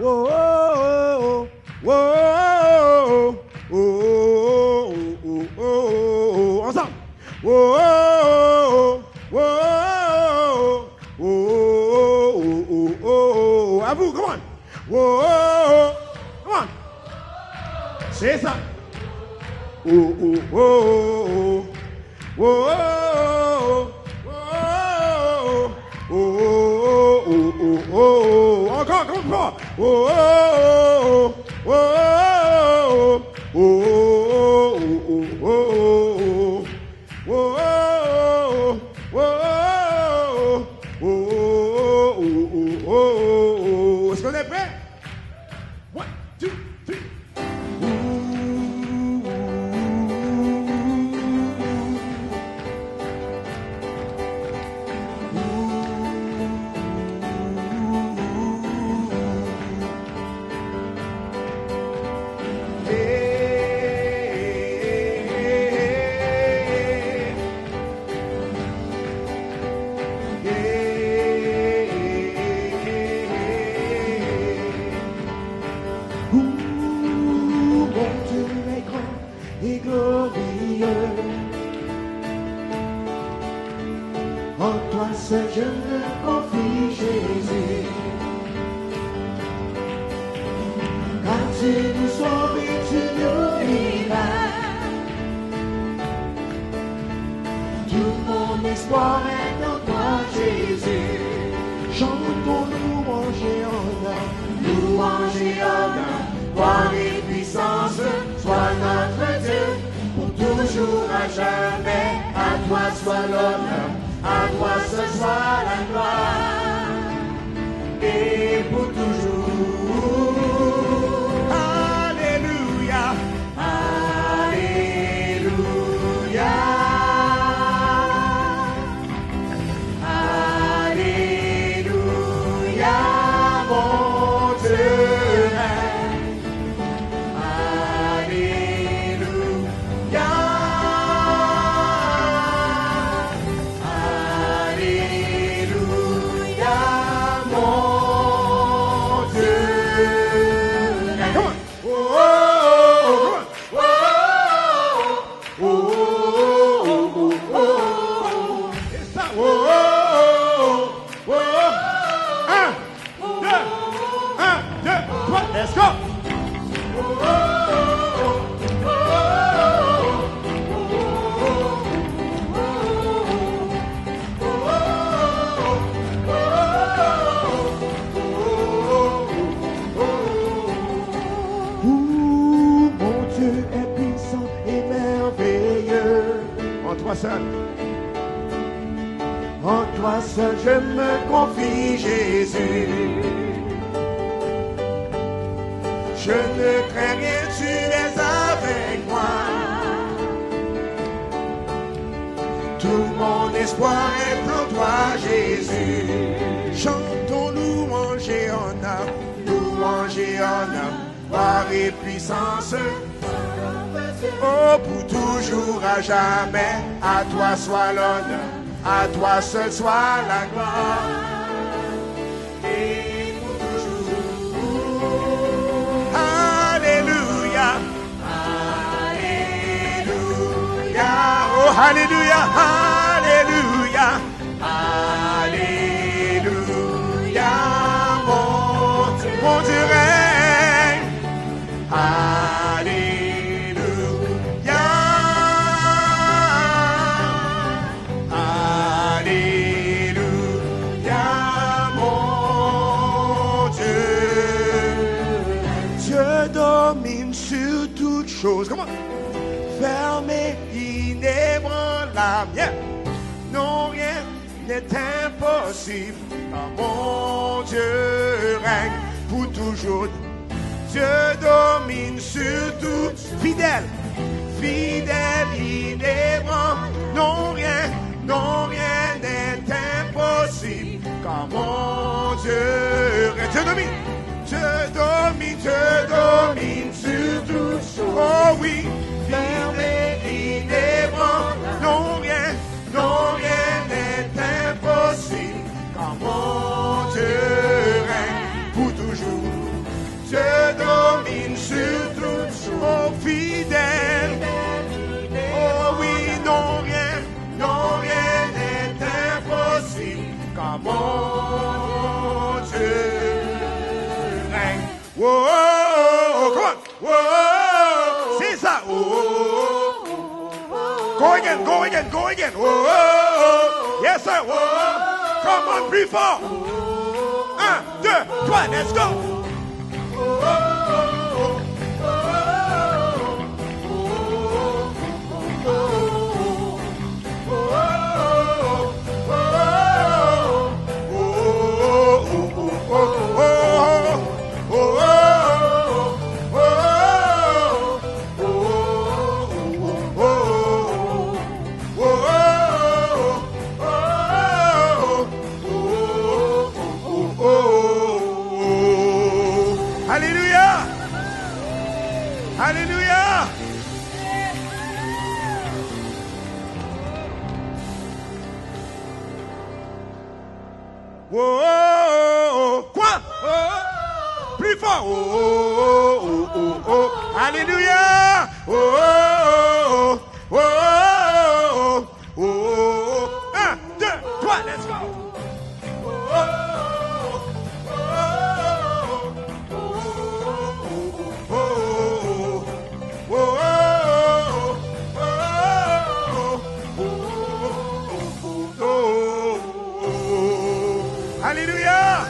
oh, oh, oh, oh, ensemble. Oh, oh, oh, oh, à vous, come on. Oh, come on. C'est ça. Oh, oh, oh, oh, oh, oh, oh, encore, comme fort. Oh, oh, oh, oh, est-ce qu'on est prêt? 1, 2, 3. Je me confie, Jésus, car tu nous sauves et tu nous libères. Tout mon espoir est en toi, Jésus. Chantons louange et honneur, louange et honneur, gloire et puissance, sois notre Dieu, pour toujours à jamais. À toi soit l'honneur, à toi ce soit la gloire, et pour toujours. Alléluia. Alléluia. Alléluia, mon Dieu règne. Alléluia. Let's go. Mon Dieu est puissant et merveilleux. En toi seul. En toi seul je me confie, Jésus. Je ne crains rien, tu es avec moi. Tout mon espoir est en toi, Jésus. Chantons louange et honneur, louange et honneur, gloire et puissance. Oh, pour toujours à jamais, à toi soit l'honneur, à toi seul soit la gloire. Et pour toujours. Alléluia. Alléluia. Oh, alléluia. Alléluia. Alléluia. Mon Dieu règne. Alléluia. Alléluia, mon Dieu. Dieu domine sur toutes choses. Comment? Fermé, inébranlable. Yeah. Non, rien n'est impossible. Car mon Dieu règne pour toujours. Dieu domine sur tout, fidèle, fidèle, inébranlable. Non, rien n'est impossible. Car mon Dieu règne. Dieu domine sur toutes choses. Oh oui, fermé, inébranlable. Non, rien n'est impossible. Car mon Dieu règne pour toujours. Dieu domine sur toutes choses. Oh, fidèle. Oh oui, non, rien n'est impossible. Car mon Dieu règne. Oh, oh, oh, come on. Oh, oh, oh. C'est ça. Oh, oh, oh. Go again. Oh, oh, oh. Yes, sir. Oh, oh. Come on, plus fort. 1, 2, 3, let's go. Hallelujah! Hallelujah! Oh, quoi? Oh, plus fort! Oh, Alléluia! Oh, 1, 2, 3, let's go! Hallelujah!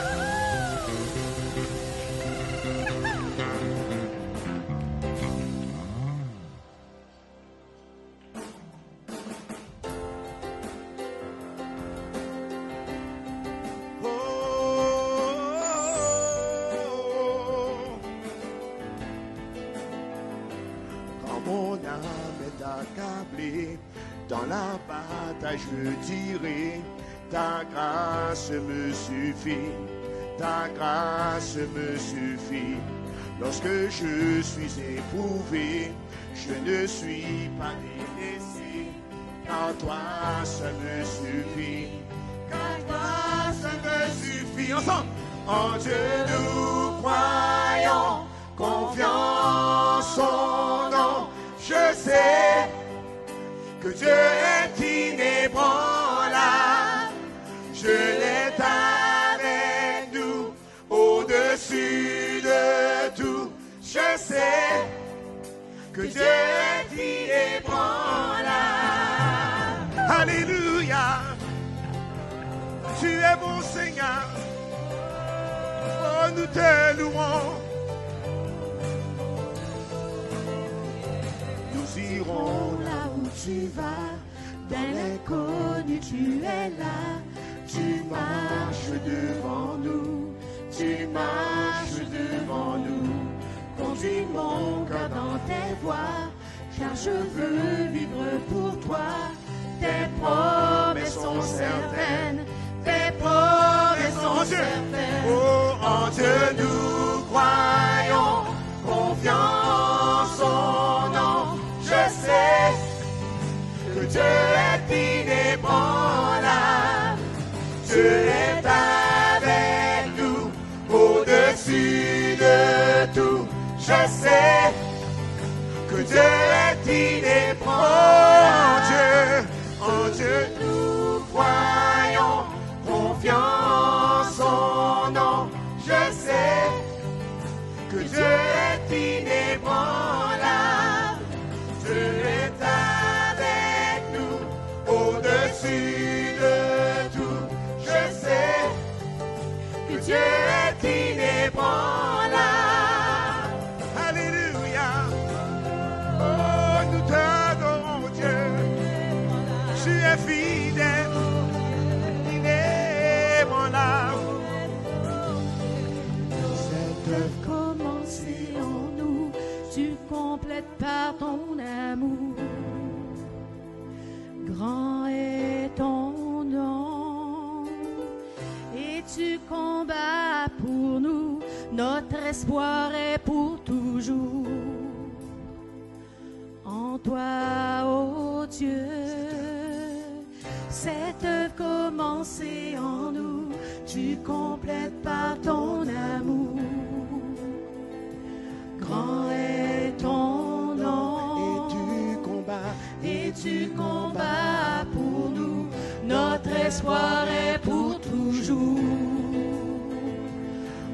Quand mon âme est accablée, dans la bataille je dirai, ta grâce me suffit, ta grâce me suffit. Lorsque je suis éprouvé, je ne suis pas délaissé, car toi ça me suffit, car toi ça me suffit. Ensemble, en Dieu nous croyons, confiance en nom. Je sais que Dieu est inébranlable. Je l'ai avec nous, au-dessus de tout. Je sais que Dieu est inébranlable. Alléluia. Tu es bon Seigneur. Oh, nous te louons. Nous irons là où tu vas, dans l'inconnu tu es là. Tu marches devant nous, tu marches devant nous. Conduis mon cœur dans tes voies, car je veux vivre pour toi. Tes promesses sont certaines, tes promesses sont certaines. Oh, en Dieu nous croyons, confiance en nom. Je sais que Dieu est inébranlable. Dieu est avec nous, au-dessus de tout. Je sais que Dieu est inébranlable. en Dieu Nous croyons, confiance en nom. Je sais que Dieu est inébranlable. Dieu est avec nous, au-dessus de tout. Je sais que Dieu est inébranlable. Alléluia. Oh, nous t'adorons, Dieu. Tu es fidèle, inébranlable. Cette œuvre commencée en nous, tu complètes par ton amour. Grand est ton nom, et tu combats pour nous. Notre espoir est pour toujours. En toi, ô Dieu, cette œuvre commencée en nous, tu complètes par ton amour. espoir est pour toujours.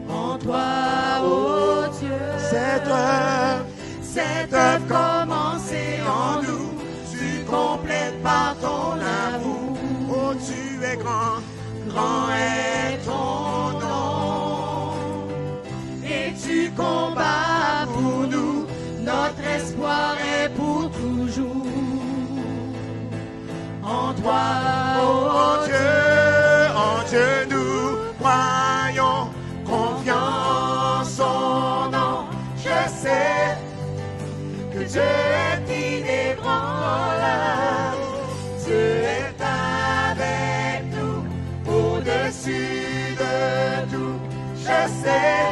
En toi, ô Dieu, cette œuvre commencée en nous, tu complètes par ton amour. Oh, tu es grand, grand est ton nom. et tu combats pour nous, notre espoir est pour toujours. En toi, Oh Dieu, nous croyons, confiance en nom. Je sais que Dieu est inébranlable. Dieu est avec nous, au-dessus de tout. Je sais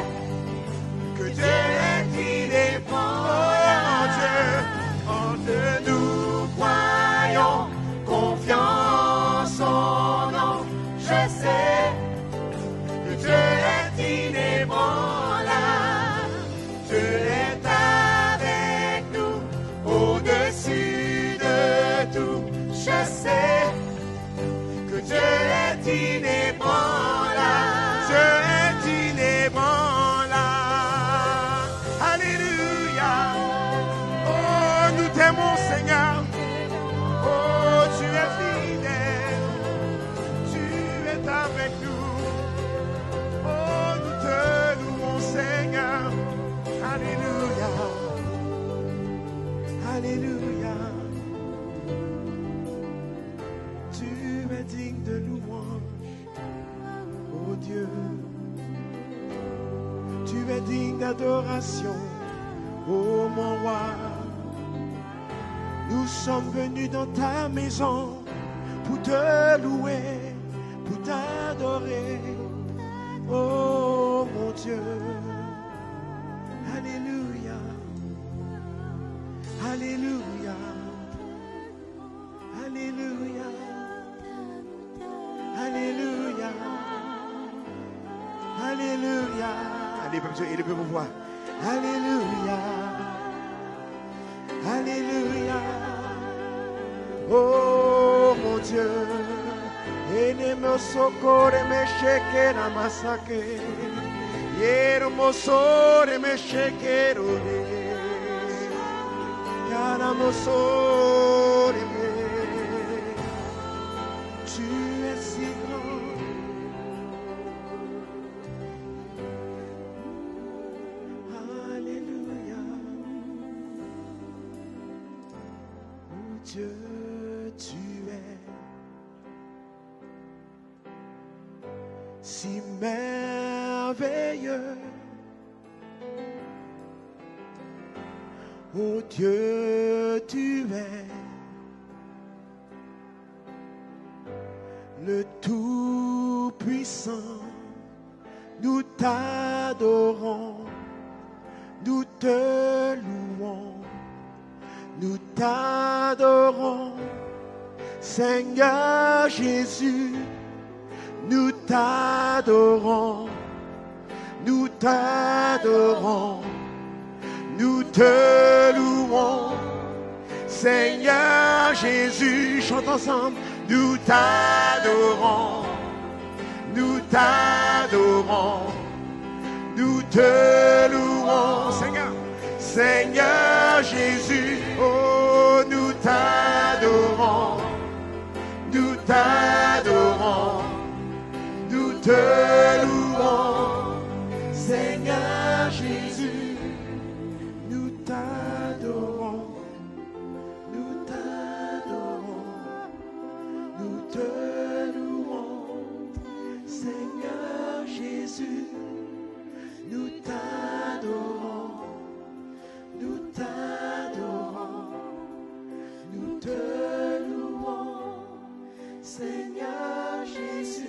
que Dieu est inébranlable. En Dieu nous croyons, confiance en nom. Je sais que Dieu est inébranlable. Dieu est avec nous, au-dessus de tout. Je sais que Dieu est inébranlable. Dieu est inébranlable. Alléluia. Oh, nous t'aimons, Seigneur. Oh, tu es fidèle. Tu es avec nous. Oh, nous te louons, Seigneur. Alléluia. Alléluia. Tu es digne de louange, oh Dieu. Tu es digne d'adoration, oh mon roi. Nous sommes venus dans ta maison pour te louer, pour t'adorer, oh mon Dieu. Alléluia. Alléluia. Alléluia. Alléluia. Alléluia. Allez, peuple, élevez vos voix. Alléluia. Alléluia. Oh mon Dieu. Enemo sokore me sheke na masake. Yermo sore me sheke rode. Yaramo sore me. Tu es si grand. Alléluia. Oh Dieu, tu es si merveilleux. Oh Dieu, tu es le Tout-Puissant. Nous t'adorons, nous te louons, nous t'adorons. Seigneur Jésus, nous t'adorons, nous t'adorons, nous te louons. Seigneur Jésus, chante ensemble, nous t'adorons, nous t'adorons, nous te louons. Seigneur, Seigneur Jésus, oh nous t'adorons, nous t'adorons, nous te louons. Seigneur Jésus, nous t'adorons, nous t'adorons, nous te louons. Seigneur Jésus, nous t'adorons, nous t'adorons, nous te louons. Seigneur Jésus.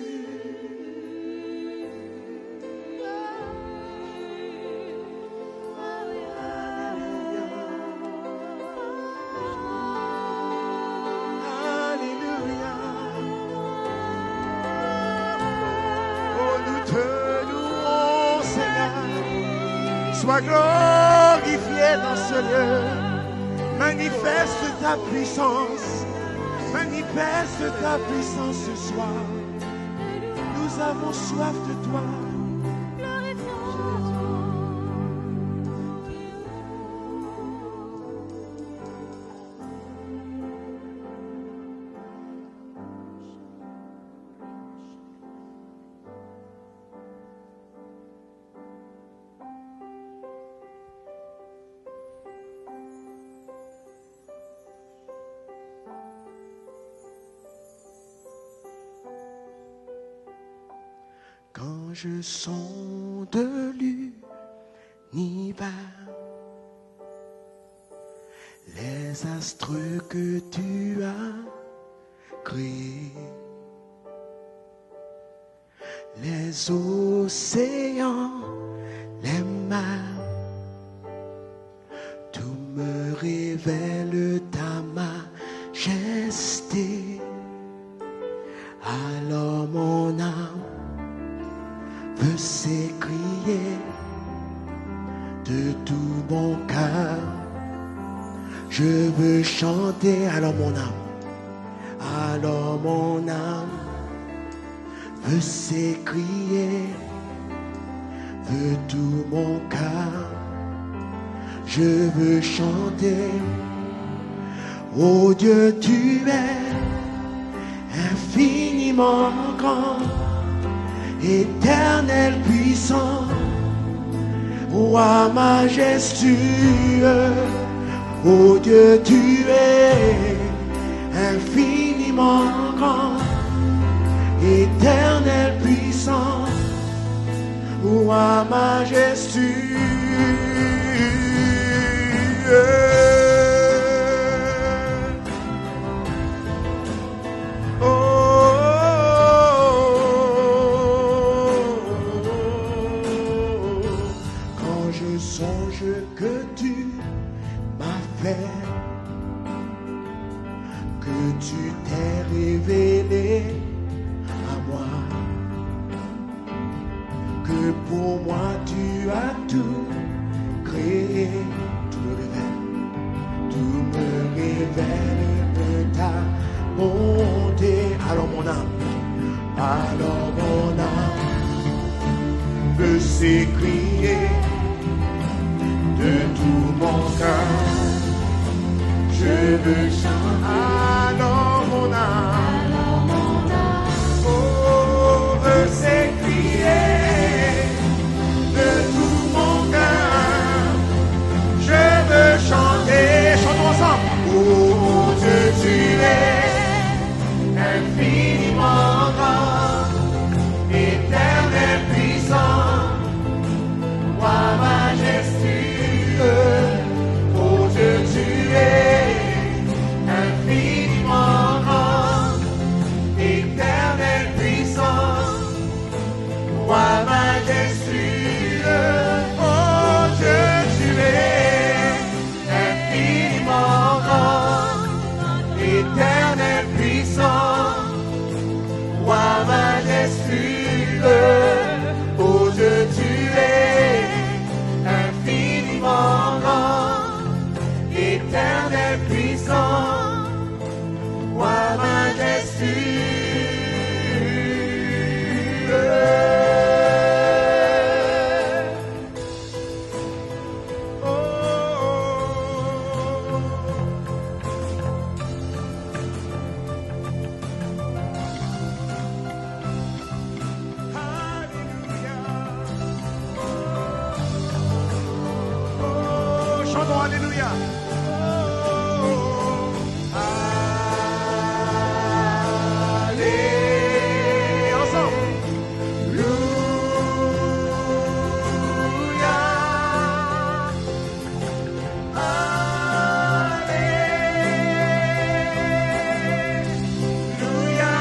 Alléluia. Oh, nous te louons, Seigneur. Sois glorifié dans ce lieu. Manifeste ta puissance. Manifeste ta puissance ce soir. Nous avons soif de toi. Quand je sonde l'univers, les astres que tu as créés, les océans, les mers, tout me révèle ta majesté. Alors mon âme veut s'écrier de tout mon cœur. Je veux chanter, alors mon âme veut s'écrier de tout mon cœur. Je veux chanter, oh Dieu, tu es infiniment grand, éternel puissant, roi majestueux. Oh Dieu, tu es infiniment grand, éternel puissant, roi majestueux. Que tu m'as fait, que tu t'es révélé à moi, que pour moi tu as tout créé. Tout me révèle de ta bonté. Alors mon âme veut s'écrier de tout mon cœur. Je veux chanter. Alors mon âme, oh, veut s'écrier de tout mon cœur. Je veux chanter. Chantons ensemble. Oh Dieu, tu es infiniment grand, éternel puissant, roi majestueux. Oh Dieu, tu es infiniment grand, éternel puissant, roi majestueux. Oh Dieu, tu es infiniment grand, éternel puissant, roi majestueux. Oh Dieu, tu es infiniment grand, éternel puissant, roi majestueux. Alléluia. Allez, ensemble. Alléluia. Alléluia.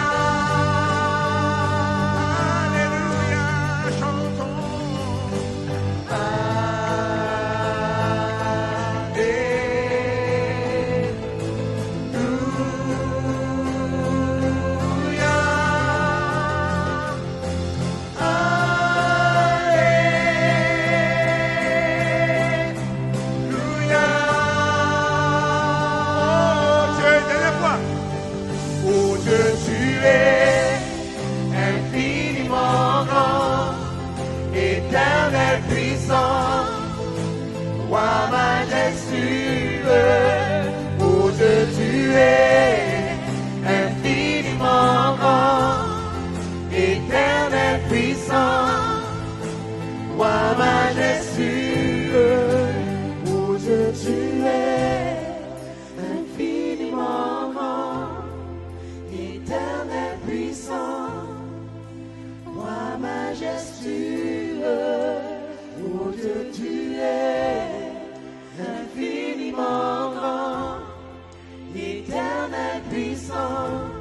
Alléluia. Chantons. Alléluia. majestueux, oh Dieu, tu es infiniment grand, éternel puissant, roi majestueux, oh Dieu, tu es infiniment grand, éternel puissant, roi majestueux, oh Dieu, tu es infiniment grand, éternel puissant,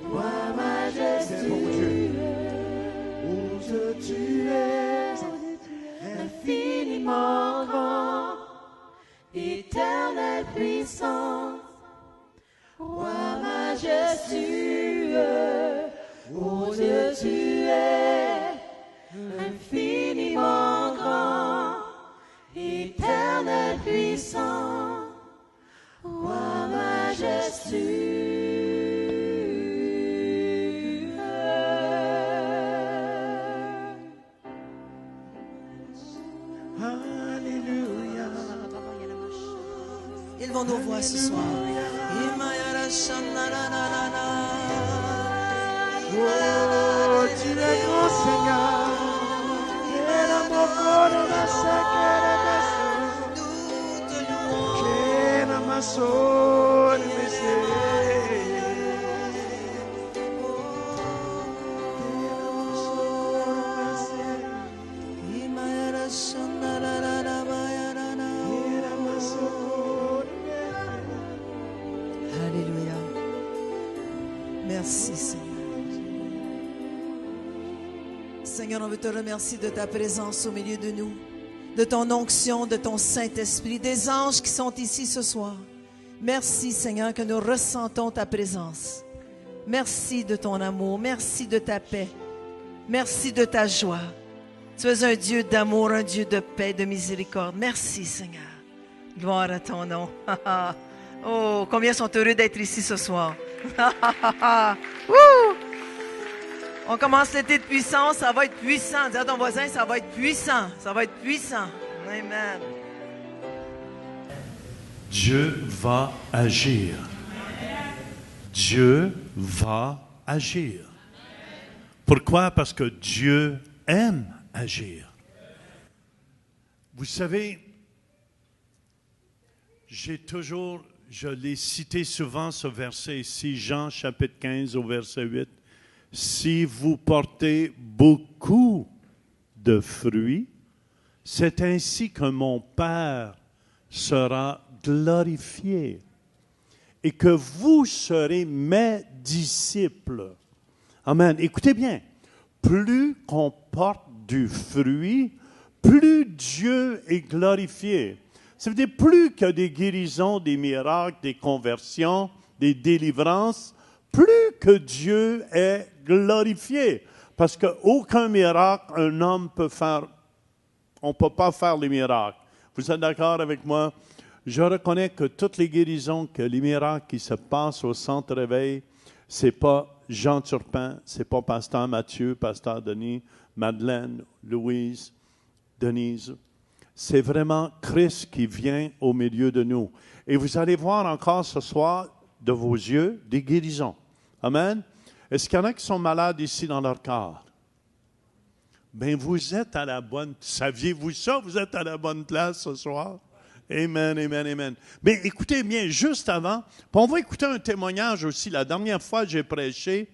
roi majestueux, oh Dieu, tu es infiniment grand, éternel puissant, roi majestueux, oh Dieu, tu es infiniment grand, éternel puissant, roi majestueux. Alléluia. Élevons nos voix ce soir. Oh, tu es grand Seigneur, tu es l'amour de la sécurité, tu es la maçon de Alléluia. Merci Seigneur. Seigneur, on veut te remercier de ta présence au milieu de nous, de ton onction, de ton Saint-Esprit, des anges qui sont ici ce soir. Merci Seigneur que nous ressentons ta présence. Merci de ton amour, merci de ta paix, merci de ta joie. Tu es un Dieu d'amour, un Dieu de paix, de miséricorde. Merci Seigneur. Gloire à ton nom. Oh, combien sont heureux d'être ici ce soir. On commence l'été de puissance, ça va être puissant. Dis à ton voisin, ça va être puissant. Ça va être puissant. Amen. Dieu va agir. Dieu va agir. Pourquoi? Parce que Dieu aime agir. Vous savez, je l'ai cité souvent ce verset ici, Jean chapitre 15 au verset 8. Si vous portez beaucoup de fruits, c'est ainsi que mon Père sera glorifié et que vous serez mes disciples. Amen. Écoutez bien, plus qu'on porte du fruit, plus Dieu est glorifié. Ça veut dire plus qu'il y a des guérisons, des miracles, des conversions, des délivrances, plus que Dieu est glorifié. Parce qu'aucun miracle, un homme peut faire, on ne peut pas faire les miracles. Vous êtes d'accord avec moi? Je reconnais que toutes les guérisons, que les miracles qui se passent au centre réveil, ce n'est pas Jean Turpin, ce n'est pas Pasteur Mathieu, Pasteur Denis, Madeleine, Louise, Denise. C'est vraiment Christ qui vient au milieu de nous. Et vous allez voir encore ce soir, de vos yeux, des guérisons. Amen. Est-ce qu'il y en a qui sont malades ici dans leur corps? Bien, vous êtes à la bonne... Saviez-vous ça? Vous êtes à la bonne place ce soir? Amen, amen, amen. Bien, écoutez bien, juste avant, on va écouter un témoignage aussi. La dernière fois, j'ai prêché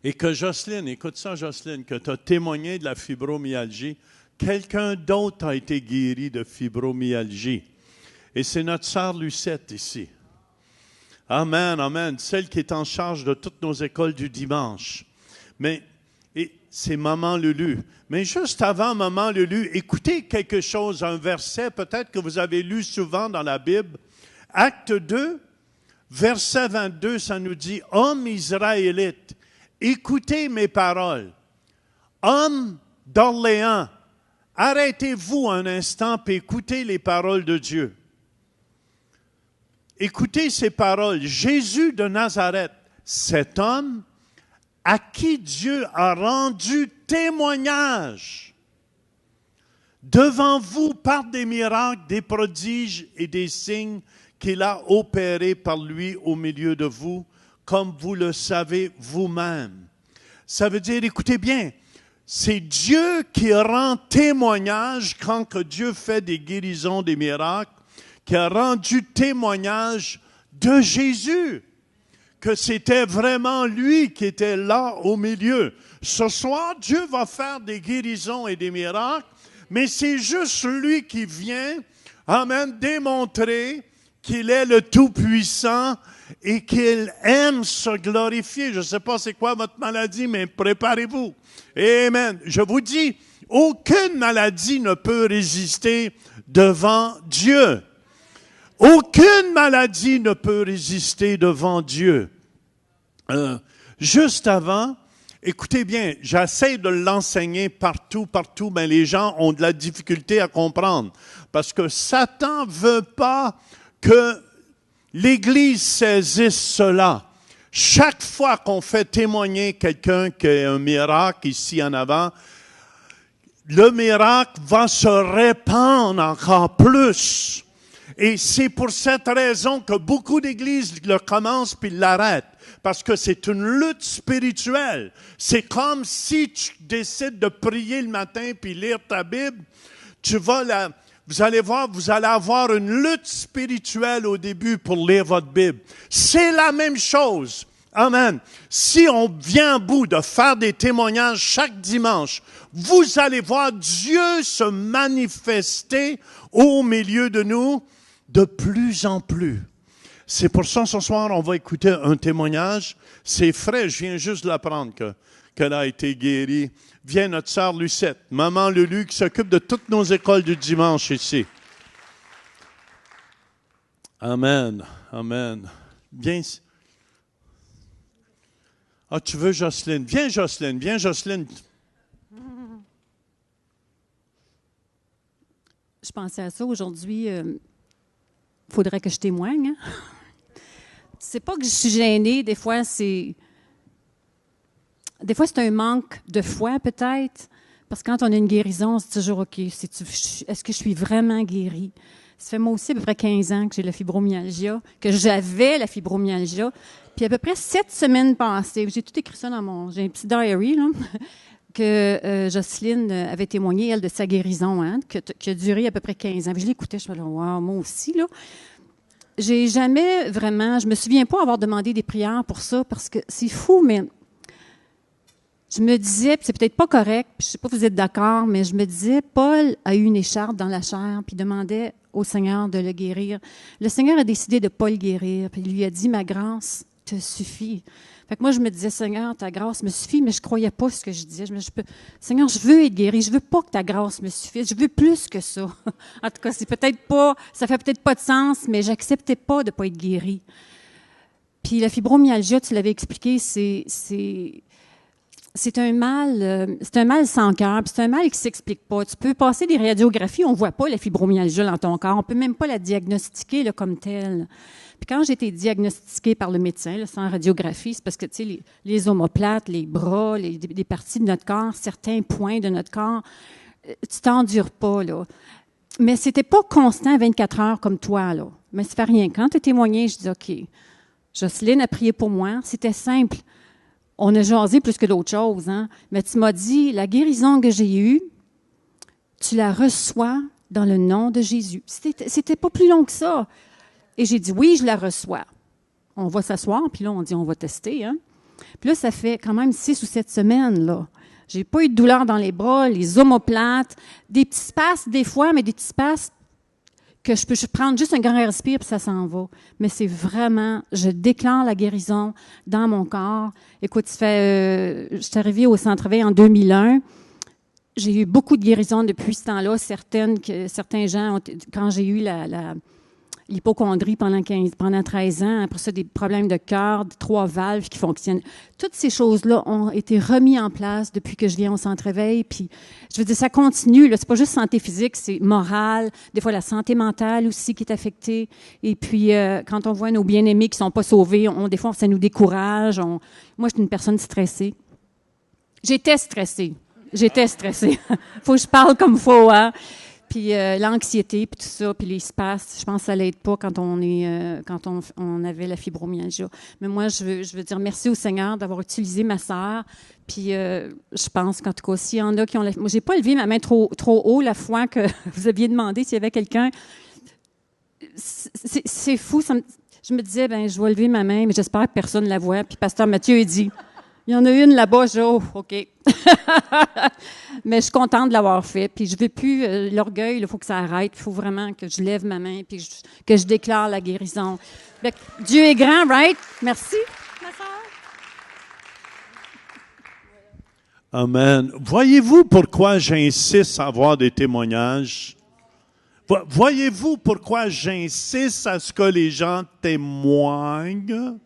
et que Jocelyne, écoute ça Jocelyne, que tu as témoigné de la fibromyalgie. Quelqu'un d'autre a été guéri de fibromyalgie. Et c'est notre sœur Lucette ici. Amen, amen. Celle qui est en charge de toutes nos écoles du dimanche. Mais c'est Maman Lulu. Mais juste avant Maman Lulu, écoutez quelque chose, un verset peut-être que vous avez lu souvent dans la Bible. Acte 2, verset 22, ça nous dit « Hommes israélites, écoutez mes paroles. Hommes d'Orléans, arrêtez-vous un instant et écoutez les paroles de Dieu. Écoutez ces paroles. Jésus de Nazareth, cet homme à qui Dieu a rendu témoignage devant vous par des miracles, des prodiges et des signes qu'il a opérés par lui au milieu de vous, comme vous le savez vous-même. Ça veut dire, écoutez bien, c'est Dieu qui rend témoignage quand que Dieu fait des guérisons, des miracles, qui a rendu témoignage de Jésus, que c'était vraiment lui qui était là au milieu. Ce soir, Dieu va faire des guérisons et des miracles, mais c'est juste lui qui vient, amen, démontrer qu'il est le Tout-Puissant et qu'il aime se glorifier. Je ne sais pas c'est quoi votre maladie, mais préparez-vous. Amen. Je vous dis, aucune maladie ne peut résister devant Dieu. Aucune maladie ne peut résister devant Dieu. Juste avant, écoutez bien, j'essaie de l'enseigner partout, mais les gens ont de la difficulté à comprendre. Parce que Satan veut pas que l'Église saisisse cela. Chaque fois qu'on fait témoigner quelqu'un qui a un miracle ici en avant, le miracle va se répandre encore plus. Et c'est pour cette raison que beaucoup d'églises le commencent puis l'arrêtent. Parce que c'est une lutte spirituelle. C'est comme si tu décides de prier le matin puis lire ta Bible, vous allez voir, vous allez avoir une lutte spirituelle au début pour lire votre Bible. C'est la même chose. Amen. Si on vient à bout de faire des témoignages chaque dimanche, vous allez voir Dieu se manifester au milieu de nous de plus en plus. C'est pour ça, ce soir, on va écouter un témoignage. C'est frais, je viens juste de l'apprendre qu'elle a été guérie. Viens, notre sœur Lucette, maman Lulu, qui s'occupe de toutes nos écoles du dimanche ici. Amen, amen. Viens. Ah, tu veux Jocelyne? Viens, Jocelyne, viens, Jocelyne. Je pensais à ça aujourd'hui. Faudrait que je témoigne. Hein? C'est pas que je suis gênée. Des fois, c'est un manque de foi, peut-être. Parce que quand on a une guérison, on se dit toujours, OK, est-ce que je suis vraiment guérie? Ça fait moi aussi à peu près 15 ans que j'ai la fibromyalgie, que j'avais la fibromyalgie. Puis à peu près 7 semaines passées, j'ai tout écrit ça j'ai un petit diary, là, que Jocelyne avait témoigné, elle, de sa guérison, hein, qui a duré à peu près 15 ans. Puis je l'écoutais, je me disais, wow, moi aussi, là. J'ai jamais vraiment, je me souviens pas avoir demandé des prières pour ça, parce que c'est fou, mais je me disais, puis c'est peut-être pas correct, puis je sais pas si vous êtes d'accord, mais je me disais, Paul a eu une écharpe dans la chair, puis demandait au Seigneur de le guérir. Le Seigneur a décidé de pas le guérir, puis il lui a dit, ma grâce te suffit. Fait que moi, je me disais, Seigneur, ta grâce me suffit, mais je croyais pas ce que je disais. Seigneur, je veux être guérie, je veux pas que ta grâce me suffise, je veux plus que ça. En tout cas, ça fait peut-être pas de sens, mais j'acceptais pas de pas être guérie. Puis la fibromyalgie, tu l'avais expliqué, c'est un mal sans cœur, puis c'est un mal qui s'explique pas. Tu peux passer des radiographies, on voit pas la fibromyalgie dans ton corps, on peut même pas la diagnostiquer là, comme telle. Puis quand j'ai été diagnostiquée par le médecin, là, sans radiographie, c'est parce que, tu sais, les omoplates, les bras, des parties de notre corps, certains points de notre corps, tu t'endures pas, là. Mais c'était pas constant 24 heures comme toi, là. Mais ça fait rien. Quand tu as témoigné, je dis, OK, Jocelyne a prié pour moi, c'était simple. On a jasé plus que d'autres choses, hein. Mais tu m'as dit, la guérison que j'ai eue, tu la reçois dans le nom de Jésus. C'était pas plus long que ça. Et j'ai dit, oui, je la reçois. On va s'asseoir, puis là, on dit, on va tester. Hein? Puis là, ça fait quand même 6 ou 7 semaines, là. J'ai pas eu de douleur dans les bras, les omoplates, des petits spasmes des fois, mais des petits spasmes que je peux prendre juste un grand respire, puis ça s'en va. Mais c'est vraiment, je déclare la guérison dans mon corps. Écoute, je suis arrivée au Centre-Veille en 2001. J'ai eu beaucoup de guérisons depuis ce temps-là. Certains gens, quand j'ai eu l'hypocondrie pendant 13 ans, après ça, des problèmes de cœur, 3 valves qui fonctionnent. Toutes ces choses-là ont été remises en place depuis que je viens au Centre-Éveil. Puis, je veux dire, ça continue. Là, c'est pas juste santé physique, c'est morale. Des fois, la santé mentale aussi qui est affectée. Et puis, quand on voit nos bien-aimés qui sont pas sauvés, des fois, ça nous décourage. Moi, je suis une personne stressée. J'étais stressée. J'étais stressée. Faut que je parle comme faut, hein. Puis l'anxiété, puis tout ça, puis les spasmes, je pense que ça l'aide pas quand on avait la fibromyalgie. Mais moi, je veux dire merci au Seigneur d'avoir utilisé ma sœur. Puis je pense qu'en tout cas, s'il y en a qui ont... Moi, j'ai pas levé ma main trop haut la fois que vous aviez demandé s'il y avait quelqu'un. C'est fou. Je me disais, je vais lever ma main, mais j'espère que personne ne la voit. Puis pasteur Mathieu a dit, il y en a une là-bas. OK. Mais je suis contente de l'avoir fait. Puis je ne veux plus l'orgueil, il faut que ça arrête. Il faut vraiment que je lève ma main puis que je déclare la guérison. Dieu est grand, right? Merci, ma sœur. Amen. Voyez-vous pourquoi j'insiste à avoir des témoignages? Voyez-vous pourquoi j'insiste à ce que les gens témoignent?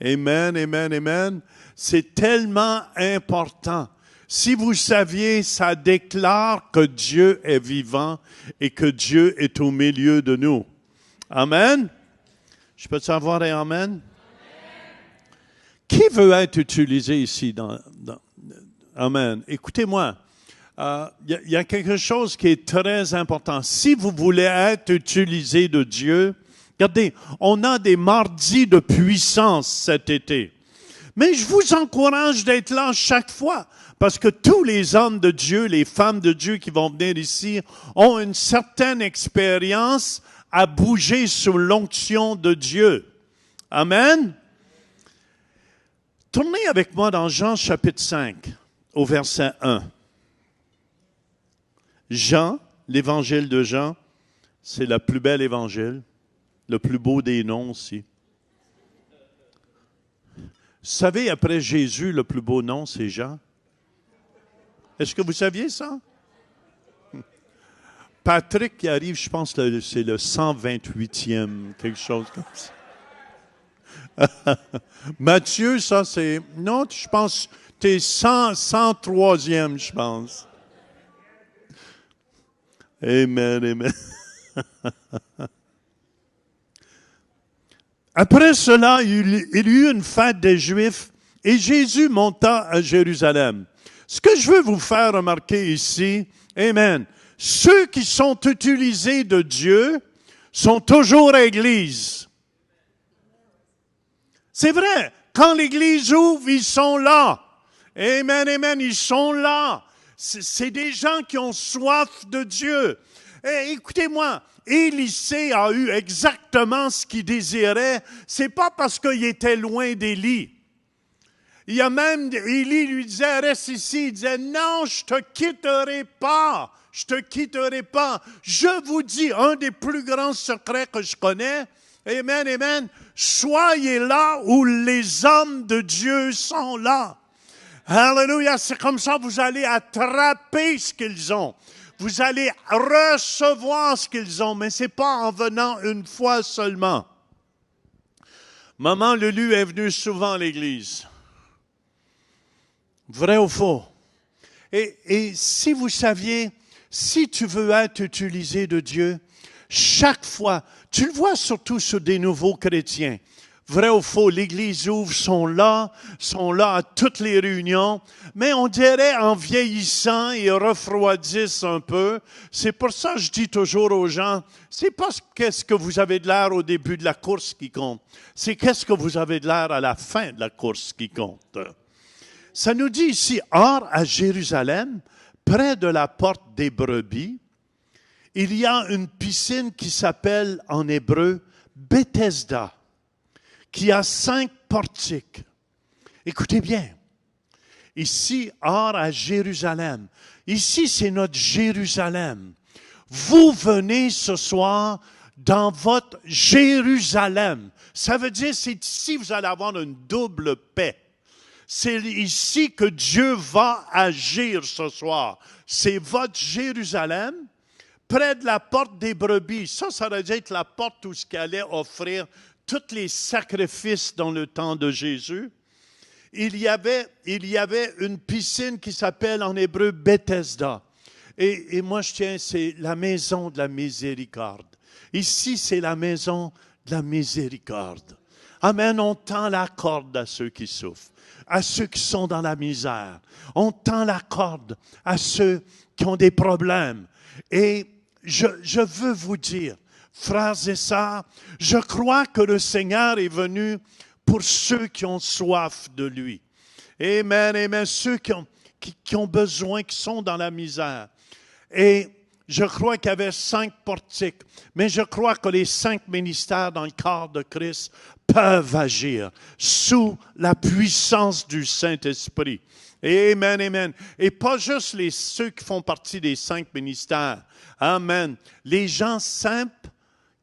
Amen, amen, amen. C'est tellement important. Si vous saviez, ça déclare que Dieu est vivant et que Dieu est au milieu de nous. Amen. Je peux savoir un amen? Qui veut être utilisé ici Amen. Écoutez-moi. Il y a quelque chose qui est très important. Si vous voulez être utilisé de Dieu, regardez, on a des mardis de puissance cet été. Mais je vous encourage d'être là chaque fois, parce que tous les hommes de Dieu, les femmes de Dieu qui vont venir ici, ont une certaine expérience à bouger sous l'onction de Dieu. Amen. Tournez avec moi dans Jean chapitre 5, au verset 1. Jean, l'évangile de Jean, c'est le plus bel évangile, le plus beau des noms aussi. Vous savez, après Jésus, le plus beau nom, c'est Jean. Est-ce que vous saviez ça? Patrick qui arrive, je pense que c'est le 128e, quelque chose comme ça. Matthieu, ça c'est... Non, je pense que tu es 103e, je pense. Amen, amen. Après cela, il y eut une fête des Juifs et Jésus monta à Jérusalem. Ce que je veux vous faire remarquer ici, amen, ceux qui sont utilisés de Dieu sont toujours à l'Église. C'est vrai, quand l'Église ouvre, ils sont là. Amen, amen, ils sont là. C'est des gens qui ont soif de Dieu. Et écoutez-moi, Élisée a eu exactement ce qu'il désirait. C'est pas parce qu'il était loin d'Élie. Il y a même, Élie lui disait, reste ici. Il disait, non, je te quitterai pas. Je te quitterai pas. Je vous dis, un des plus grands secrets que je connais, amen, amen, soyez là où les hommes de Dieu sont là. Alléluia, c'est comme ça vous allez attraper ce qu'ils ont. Vous allez recevoir ce qu'ils ont, mais ce n'est pas en venant une fois seulement. Maman Lulu est venue souvent à l'église. Vrai ou faux? Et si vous saviez, si tu veux être utilisé de Dieu, chaque fois, tu le vois surtout sur des nouveaux chrétiens. Vrai ou faux, l'Église ouvre, sont là à toutes les réunions, mais on dirait en vieillissant, ils refroidissent un peu. C'est pour ça que je dis toujours aux gens, c'est pas qu'est-ce que vous avez de l'air au début de la course qui compte, c'est qu'est-ce que vous avez de l'air à la fin de la course qui compte. Ça nous dit ici, or à Jérusalem, près de la porte des brebis, il y a une piscine qui s'appelle en hébreu Bethesda, qui a 5 portiques. Écoutez bien, ici, or à Jérusalem, ici c'est notre Jérusalem. Vous venez ce soir dans votre Jérusalem. Ça veut dire c'est ici que vous allez avoir une double paix. C'est ici que Dieu va agir ce soir. C'est votre Jérusalem, près de la porte des brebis. Ça aurait dû être la porte où ce qu'il allait offrir tous les sacrifices dans le temps de Jésus. Il y avait une piscine qui s'appelle en hébreu Bethesda. Et moi, je tiens, c'est la maison de la miséricorde. Ici, c'est la maison de la miséricorde. Amen, on tend la corde à ceux qui souffrent, à ceux qui sont dans la misère. On tend la corde à ceux qui ont des problèmes. Et je veux vous dire, frères et sœurs, je crois que le Seigneur est venu pour ceux qui ont soif de lui. Amen, amen. Ceux qui ont besoin, qui sont dans la misère. Et je crois qu'il y avait 5 portiques, mais je crois que les 5 ministères dans le corps de Christ peuvent agir sous la puissance du Saint-Esprit. Amen, amen. Et pas juste ceux qui font partie des 5 ministères. Amen. Les gens simples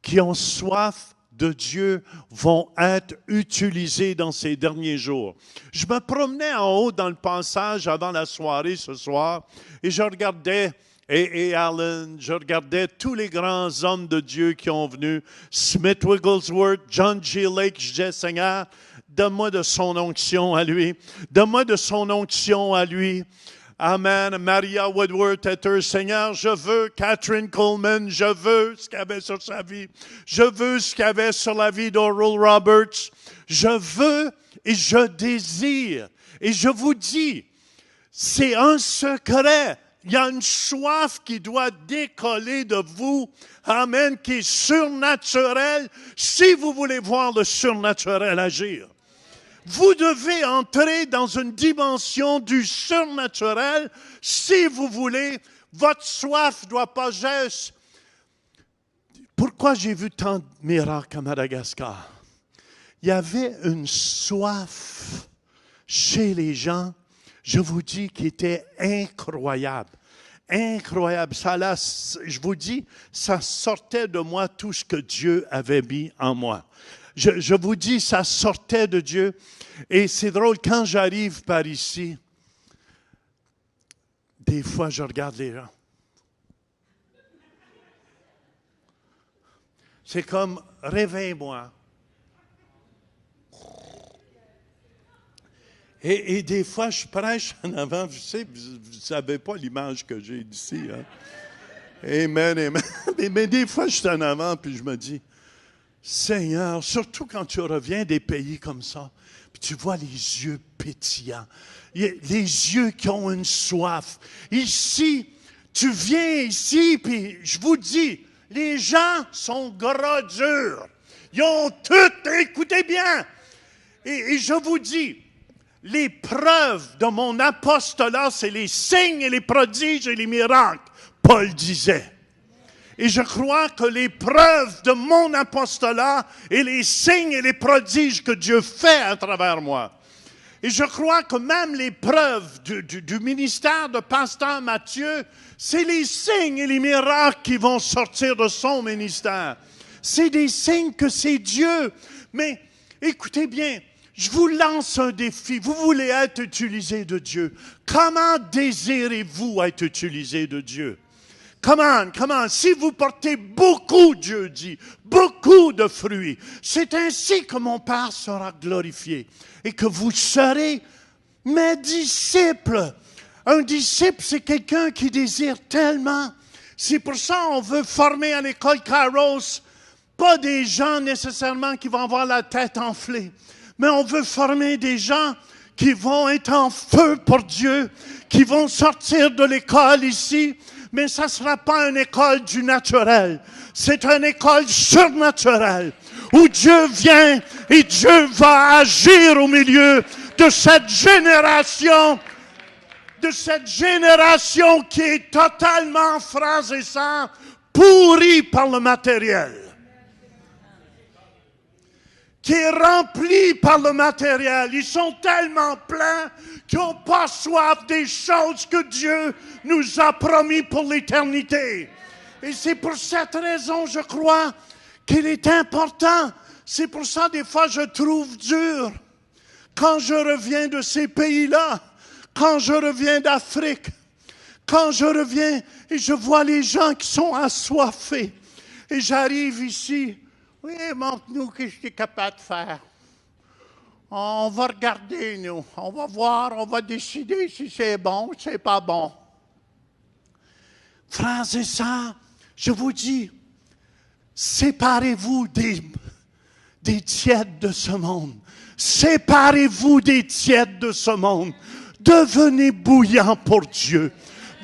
qui ont soif de Dieu vont être utilisés dans ces derniers jours. Je me promenais en haut dans le passage avant la soirée ce soir et je regardais, et Alan, je regardais tous les grands hommes de Dieu qui ont venu, Smith Wigglesworth, John G. Lake. Je disais, Seigneur, donne-moi de son onction à lui. Donne-moi de son onction à lui. Amen. Maria Woodworth était, Seigneur, je veux Catherine Coleman, je veux ce qu'il y avait sur sa vie. Je veux ce qu'il y avait sur la vie d'Oral Roberts. Je veux et je désire. Et je vous dis, c'est un secret. Il y a une soif qui doit décoller de vous. Amen. Qui est surnaturelle. Si vous voulez voir le surnaturel agir. Vous devez entrer dans une dimension du surnaturel si vous voulez. Votre soif ne doit pas juste. Pourquoi j'ai vu tant de miracles à Madagascar? Il y avait une soif chez les gens, je vous dis, qui était incroyable. Incroyable. Ça, là, je vous dis, ça sortait de moi tout ce que Dieu avait mis en moi. Je vous dis, ça sortait de Dieu. Et c'est drôle, quand j'arrive par ici, des fois, je regarde les gens. C'est comme, réveille-moi. Et des fois, je prêche en avant. Je sais, vous ne savez pas l'image que j'ai d'ici. Hein? Amen, amen. Mais des fois, je suis en avant, puis je me dis, Seigneur, surtout quand tu reviens des pays comme ça, puis tu vois les yeux pétillants, les yeux qui ont une soif. Ici, tu viens ici, puis je vous dis, les gens sont gras durs. Ils ont tout, écoutez bien. Et je vous dis, les preuves de mon apostolat, c'est les signes et les prodiges et les miracles, Paul disait. Et je crois que les preuves de mon apostolat et les signes et les prodiges que Dieu fait à travers moi. Et je crois que même les preuves du ministère de Pasteur Mathieu, c'est les signes et les miracles qui vont sortir de son ministère. C'est des signes que c'est Dieu. Mais écoutez bien, je vous lance un défi. Vous voulez être utilisé de Dieu. Comment désirez-vous être utilisé de Dieu? Comment? Si vous portez beaucoup, Dieu dit, beaucoup de fruits, c'est ainsi que mon Père sera glorifié et que vous serez mes disciples. Un disciple, c'est quelqu'un qui désire tellement. C'est pour ça qu'on veut former à l'école Kairos, pas des gens nécessairement qui vont avoir la tête enflée, mais on veut former des gens qui vont être en feu pour Dieu, qui vont sortir de l'école ici. Mais ça ne sera pas une école du naturel. C'est une école surnaturelle où Dieu vient et Dieu va agir au milieu de cette génération qui est totalement, frères et sœurs, pourrie par le matériel. Qui est rempli par le matériel. Ils sont tellement pleins qu'ils n'ont pas soif des choses que Dieu nous a promis pour l'éternité. Et c'est pour cette raison, je crois, qu'il est important. C'est pour ça, des fois, je trouve dur, quand je reviens de ces pays-là, quand je reviens d'Afrique, quand je reviens et je vois les gens qui sont assoiffés, et j'arrive ici, oui, montre-nous ce que je suis capable de faire. On va regarder, nous. On va voir, on va décider si c'est bon ou si c'est pas bon. Frères et sœurs, je vous dis, séparez-vous des tièdes de ce monde. Séparez-vous des tièdes de ce monde. Devenez bouillant pour Dieu.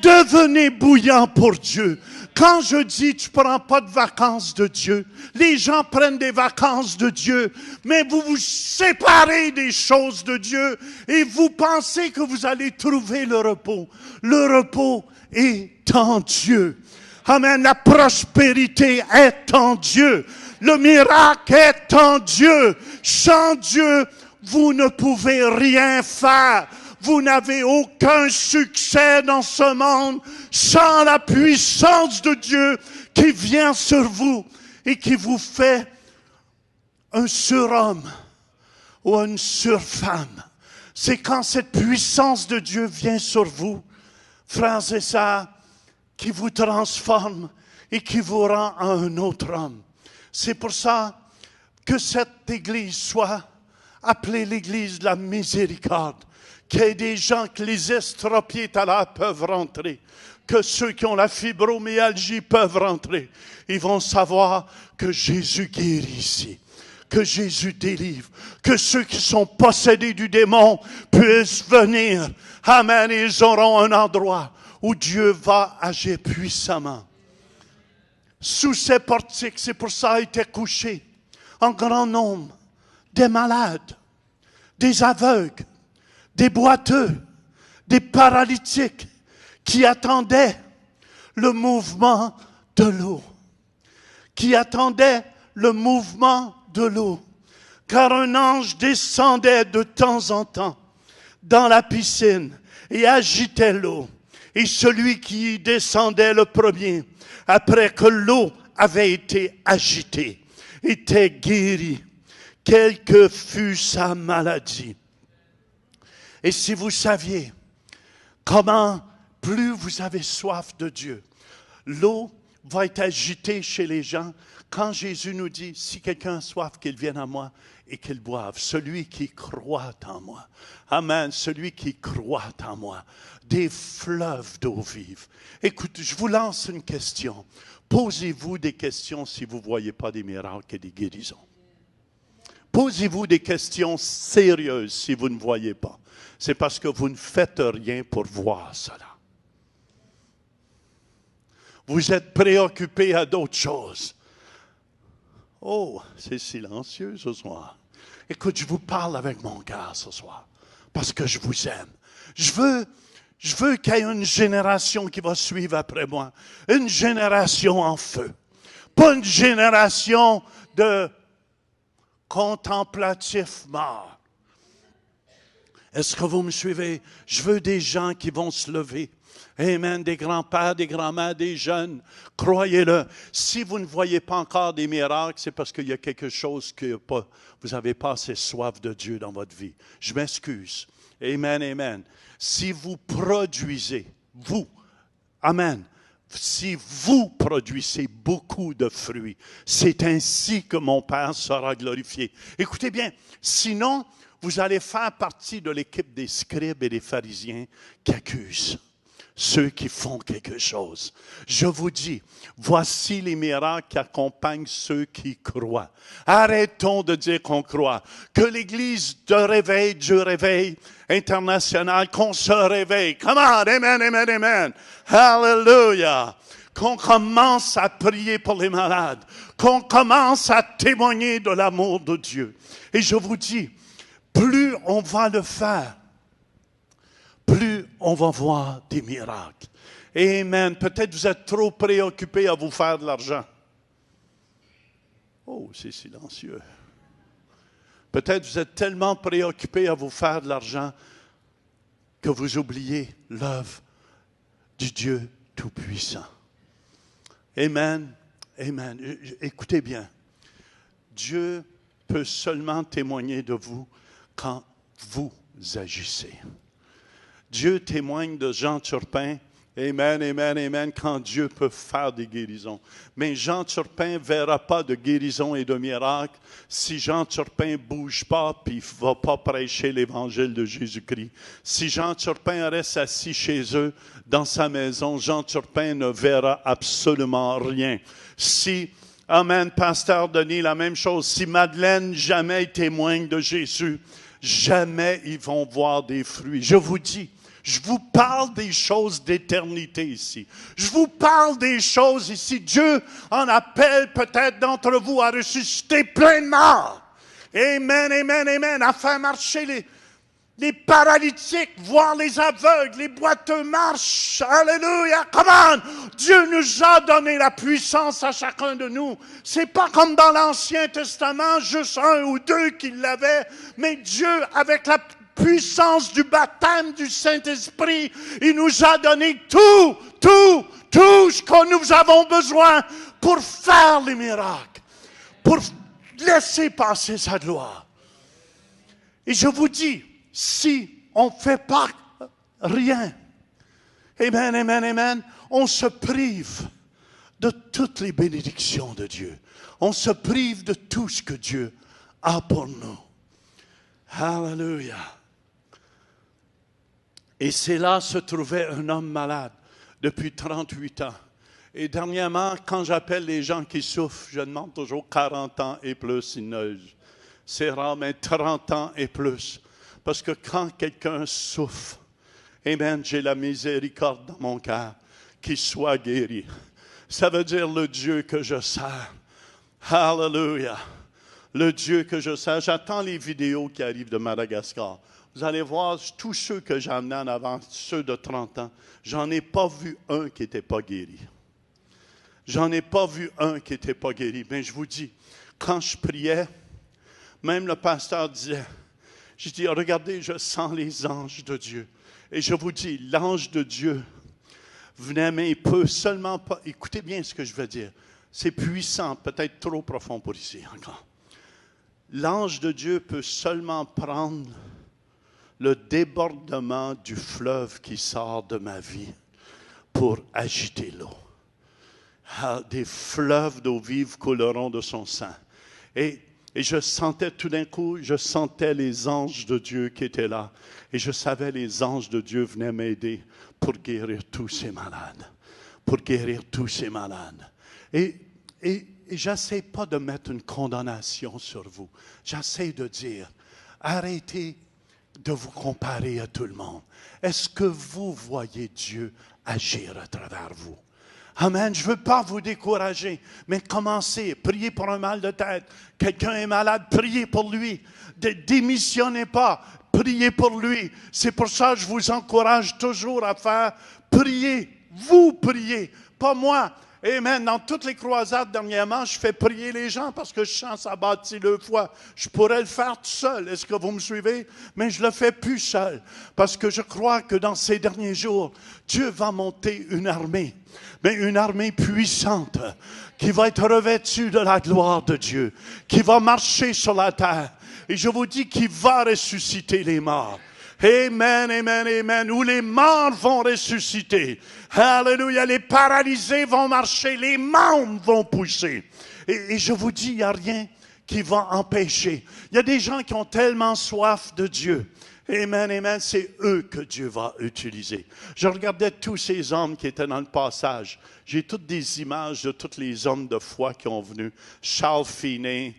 Devenez bouillant pour Dieu. Quand je dis tu ne prends pas de vacances de Dieu, les gens prennent des vacances de Dieu, mais vous vous séparez des choses de Dieu et vous pensez que vous allez trouver le repos. Le repos est en Dieu. Amen. La prospérité est en Dieu. Le miracle est en Dieu. Sans Dieu, vous ne pouvez rien faire. Vous n'avez aucun succès dans ce monde sans la puissance de Dieu qui vient sur vous et qui vous fait un surhomme ou une surfemme. C'est quand cette puissance de Dieu vient sur vous, frères et sœurs, qui vous transforme et qui vous rend à un autre homme. C'est pour ça que cette Église soit appelée l'Église de la miséricorde. Qu'il y ait des gens que les estropiés tout à l'heure peuvent rentrer, que ceux qui ont la fibromyalgie peuvent rentrer. Ils vont savoir que Jésus guérit ici, que Jésus délivre, que ceux qui sont possédés du démon puissent venir. Amen, ils auront un endroit où Dieu va agir puissamment. Sous ces portiques, c'est pour ça étaient couchés en grand nombre des malades, des aveugles, des boiteux, des paralytiques qui attendaient le mouvement de l'eau. Qui attendaient le mouvement de l'eau. Car un ange descendait de temps en temps dans la piscine et agitait l'eau. Et celui qui y descendait le premier, après que l'eau avait été agitée, était guéri, quelle que fût sa maladie. Et si vous saviez comment, plus vous avez soif de Dieu, l'eau va être agitée chez les gens. Quand Jésus nous dit, si quelqu'un a soif, qu'il vienne à moi et qu'il boive. Celui qui croit en moi. Amen. Celui qui croit en moi. Des fleuves d'eau vive. Écoute, je vous lance une question. Posez-vous des questions si vous ne voyez pas des miracles et des guérisons. Posez-vous des questions sérieuses si vous ne voyez pas. C'est parce que vous ne faites rien pour voir cela. Vous êtes préoccupé à d'autres choses. Oh, c'est silencieux ce soir. Écoute, je vous parle avec mon cœur ce soir, parce que je vous aime. Je veux qu'il y ait une génération qui va suivre après moi. Une génération en feu. Pas une génération de contemplatifs morts. Est-ce que vous me suivez? Je veux des gens qui vont se lever. Amen. Des grands-pères, des grands-mères, des jeunes. Croyez-le. Si vous ne voyez pas encore des miracles, c'est parce qu'il y a quelque chose que vous n'avez pas assez soif de Dieu dans votre vie. Je m'excuse. Amen, amen. Si vous produisez, vous, amen, si vous produisez beaucoup de fruits, c'est ainsi que mon Père sera glorifié. Écoutez bien, sinon, vous allez faire partie de l'équipe des scribes et des pharisiens qui accusent ceux qui font quelque chose. Je vous dis, voici les miracles qui accompagnent ceux qui croient. Arrêtons de dire qu'on croit. Que l'Église de réveil, du réveil international, qu'on se réveille. Come on, amen, amen, amen. Hallelujah. Qu'on commence à prier pour les malades. Qu'on commence à témoigner de l'amour de Dieu. Et je vous dis, plus on va le faire, plus on va voir des miracles. Amen. Peut-être vous êtes trop préoccupés à vous faire de l'argent. Oh, c'est silencieux. Peut-être vous êtes tellement préoccupés à vous faire de l'argent que vous oubliez l'œuvre du Dieu Tout-Puissant. Amen. Amen. Écoutez bien. Dieu peut seulement témoigner de vous quand vous agissez. Dieu témoigne de Jean Turpin. Amen, amen, amen, quand Dieu peut faire des guérisons. Mais Jean Turpin ne verra pas de guérison et de miracles si Jean Turpin ne bouge pas puis ne va pas prêcher l'évangile de Jésus-Christ. Si Jean Turpin reste assis chez eux, dans sa maison, Jean Turpin ne verra absolument rien. Si Amen, Pasteur Denis, la même chose. Si Madeleine jamais témoigne de Jésus, jamais ils vont voir des fruits. Je vous dis, je vous parle des choses d'éternité ici. Je vous parle des choses ici. Dieu en appelle peut-être d'entre vous à ressusciter plein de morts. Amen, amen, amen. À faire marcher les paralytiques, voir les aveugles, les boiteux marchent. Alléluia, come on! Dieu nous a donné la puissance à chacun de nous. C'est pas comme dans l'Ancien Testament, juste un ou deux qui l'avaient, mais Dieu, avec la puissance du baptême du Saint-Esprit, il nous a donné tout ce que nous avons besoin pour faire les miracles, pour laisser passer sa gloire. Et je vous dis, si on ne fait pas rien, amen, amen, amen, on se prive de toutes les bénédictions de Dieu. On se prive de tout ce que Dieu a pour nous. Alléluia. Et c'est là se trouvait un homme malade depuis 38 ans. Et dernièrement, quand j'appelle les gens qui souffrent, je demande toujours 40 ans et plus, c'est rare, mais 30 ans et plus. Parce que quand quelqu'un souffre, amen, j'ai la miséricorde dans mon cœur, qu'il soit guéri. Ça veut dire le Dieu que je sers. Hallelujah. Le Dieu que je sers. J'attends les vidéos qui arrivent de Madagascar. Vous allez voir, tous ceux que j'ai amenés en avant, ceux de 30 ans, j'en ai pas vu un qui n'était pas guéri. J'en ai pas vu un qui n'était pas guéri. Mais je vous dis, quand je priais, même le pasteur disait, je dis, regardez, je sens les anges de Dieu. Et je vous dis, l'ange de Dieu venait, mais il peut seulement pas, écoutez bien ce que je veux dire, c'est puissant, peut-être trop profond pour ici encore. L'ange de Dieu peut seulement prendre le débordement du fleuve qui sort de ma vie pour agiter l'eau. Des fleuves d'eau vive couleront de son sang. Et je sentais tout d'un coup, je sentais les anges de Dieu qui étaient là. Et je savais les anges de Dieu venaient m'aider pour guérir tous ces malades. Pour guérir tous ces malades. Et j'essaie pas de mettre une condamnation sur vous. J'essaie de dire, arrêtez de vous comparer à tout le monde. Est-ce que vous voyez Dieu agir à travers vous? Amen. Je ne veux pas vous décourager, mais commencez. Priez pour un mal de tête. Quelqu'un est malade, priez pour lui. Démissionnez pas. Priez pour lui. C'est pour ça que je vous encourage toujours à faire prier. Vous priez, pas moi. Amen. Dans toutes les croisades dernièrement, je fais prier les gens parce que je sens ça bâtit le foi. Je pourrais le faire tout seul. Est-ce que vous me suivez? Mais je le fais plus seul parce que je crois que dans ces derniers jours, Dieu va monter une armée. Mais une armée puissante qui va être revêtue de la gloire de Dieu, qui va marcher sur la terre. Et je vous dis qu'il va ressusciter les morts. Amen, amen, amen. Où les morts vont ressusciter. Alléluia. Les paralysés vont marcher. Les membres vont pousser. Et je vous dis, il n'y a rien qui va empêcher. Il y a des gens qui ont tellement soif de Dieu. Amen, amen. C'est eux que Dieu va utiliser. Je regardais tous ces hommes qui étaient dans le passage. J'ai toutes des images de tous les hommes de foi qui ont venu. Charles Finney.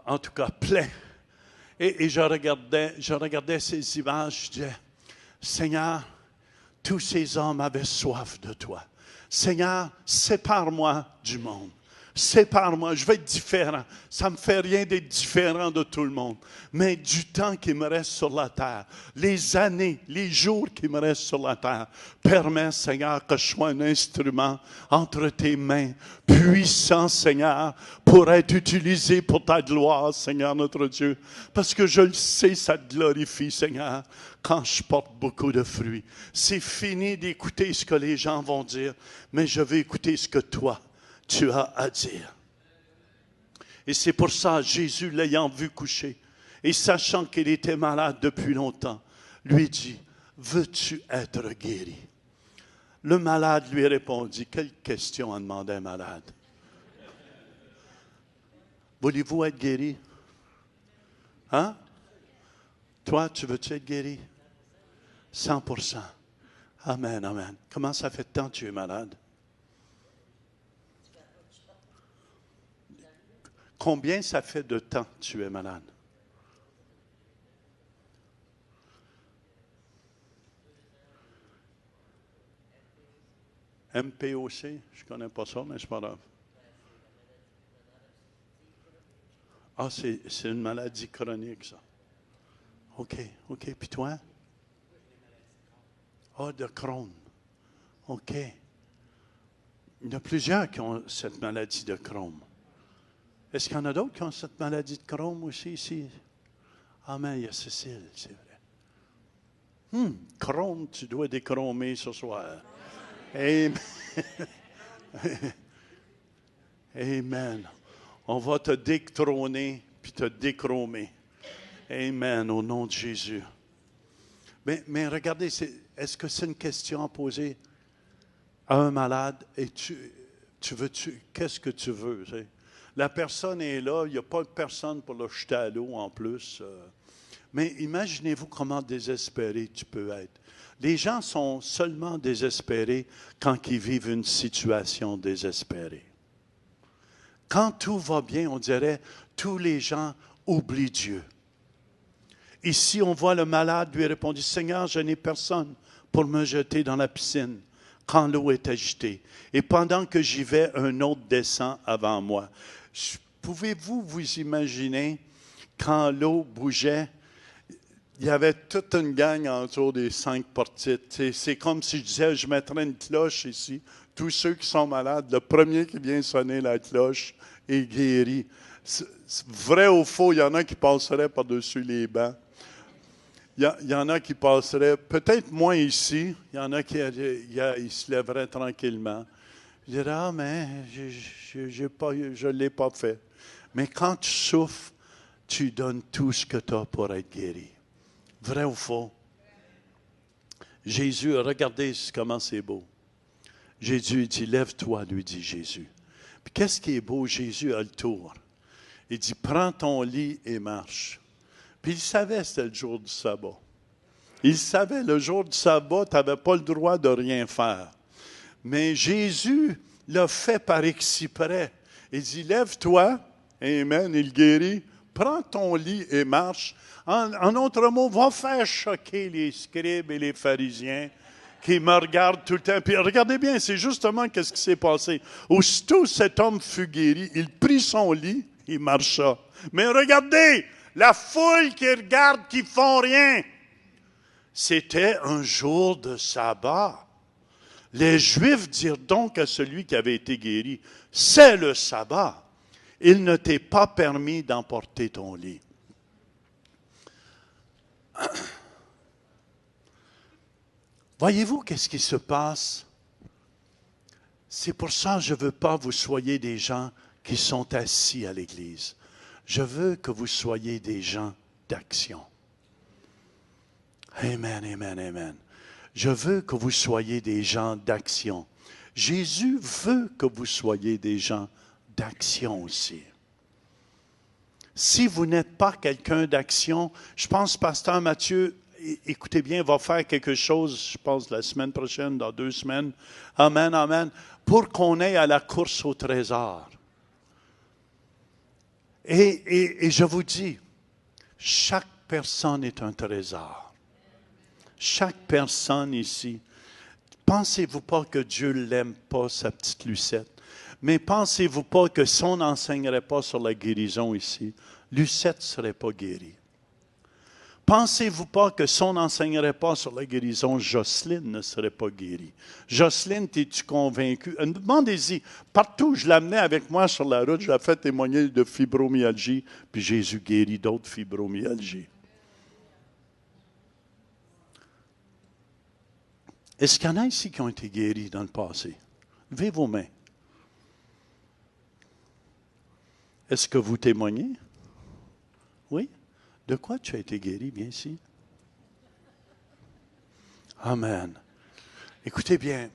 En tout cas, plein. Et je regardais ces images, je disais, Seigneur, tous ces hommes avaient soif de toi. Seigneur, sépare-moi du monde. Sépare-moi, je vais être différent. Ça ne me fait rien d'être différent de tout le monde. Mais du temps qui me reste sur la terre, les années, les jours qui me restent sur la terre, permets, Seigneur, que je sois un instrument entre tes mains, puissant, Seigneur, pour être utilisé pour ta gloire, Seigneur notre Dieu. Parce que je le sais, ça te glorifie, Seigneur, quand je porte beaucoup de fruits. C'est fini d'écouter ce que les gens vont dire, mais je vais écouter ce que toi, tu as à dire. Et c'est pour ça, Jésus, l'ayant vu coucher, et sachant qu'il était malade depuis longtemps, lui dit, veux-tu être guéri? Le malade lui répondit, quelle question a demandé un malade? Voulez-vous être guéri? Hein? Toi, tu veux-tu être guéri? 100%. Amen, amen. Comment ça fait tant que tu es malade? Combien ça fait de temps que tu es malade? MPOC, je ne connais pas ça, mais c'est pas grave. Ah, c'est une maladie chronique, ça. OK. Puis toi? Ah, de Crohn. OK. Il y en a plusieurs qui ont cette maladie de Crohn. Est-ce qu'il y en a d'autres qui ont cette maladie de Crohn aussi ici? Ah, mais il y a Cécile, c'est vrai. Crohn, tu dois déchromer ce soir. Amen. Amen. On va te détrôner puis te déchromer. Amen, au nom de Jésus. Mais regardez, est-ce que c'est une question à poser à un malade? Et qu'est-ce que tu veux? La personne est là, il n'y a pas de personne pour le jeter à l'eau en plus. Mais imaginez-vous comment désespéré tu peux être. Les gens sont seulement désespérés quand ils vivent une situation désespérée. Quand tout va bien, on dirait, tous les gens oublient Dieu. Ici, on voit le malade lui répondre, « Seigneur, je n'ai personne pour me jeter dans la piscine quand l'eau est agitée. Et pendant que j'y vais, un autre descend avant moi. » Pouvez-vous vous imaginer, quand l'eau bougeait, il y avait toute une gang autour des 5 portiques. C'est comme si je disais, je mettrais une cloche ici. Tous ceux qui sont malades, le premier qui vient sonner la cloche est guéri. Vrai ou faux, il y en a qui passeraient par-dessus les bancs. Il y en a qui passeraient, peut-être moins ici, il y en a qui ils se lèveraient tranquillement. Je dirais, ah, mais je ne l'ai pas fait. Mais quand tu souffres, tu donnes tout ce que tu as pour être guéri. Vrai ou faux? Jésus, regardez comment c'est beau. Jésus dit, lève-toi, lui dit Jésus. Puis qu'est-ce qui est beau? Jésus a le tour. Il dit, prends ton lit et marche. Puis il savait que c'était le jour du sabbat. Il savait, le jour du sabbat, tu n'avais pas le droit de rien faire. Mais Jésus l'a fait par exprès. Il dit, lève-toi, amen, il guérit, prends ton lit et marche. En autre mot, va faire choquer les scribes et les pharisiens qui me regardent tout le temps. Puis regardez bien, c'est justement ce qui s'est passé. Aussitôt cet homme fut guéri, il prit son lit, il marcha. Mais regardez, la foule qui regarde, qui font rien. C'était un jour de sabbat. Les Juifs dirent donc à celui qui avait été guéri, c'est le sabbat. Il ne t'est pas permis d'emporter ton lit. Voyez-vous qu'est-ce qui se passe? C'est pour ça que je ne veux pas que vous soyez des gens qui sont assis à l'Église. Je veux que vous soyez des gens d'action. Amen, amen, amen. Je veux que vous soyez des gens d'action. Jésus veut que vous soyez des gens d'action aussi. Si vous n'êtes pas quelqu'un d'action, je pense, Pasteur Mathieu, écoutez bien, va faire quelque chose, je pense, la semaine prochaine, dans 2 semaines. Amen, amen. Pour qu'on aille à la course au trésor. Et je vous dis, chaque personne est un trésor. Chaque personne ici. Pensez-vous pas que Dieu ne l'aime pas, sa petite Lucette? Mais pensez-vous pas que si on n'enseignerait pas sur la guérison ici, Lucette ne serait pas guérie? Pensez-vous pas que si on n'enseignerait pas sur la guérison, Jocelyne ne serait pas guérie? Jocelyne, es-tu convaincue? Demandez-y. Partout où je l'amenais avec moi sur la route, je l'ai fait témoigner de fibromyalgie, puis Jésus guérit d'autres fibromyalgies. Est-ce qu'il y en a ici qui ont été guéris dans le passé? Levez vos mains. Est-ce que vous témoignez? Oui? De quoi tu as été guéri, bien ici? Amen. Écoutez bien.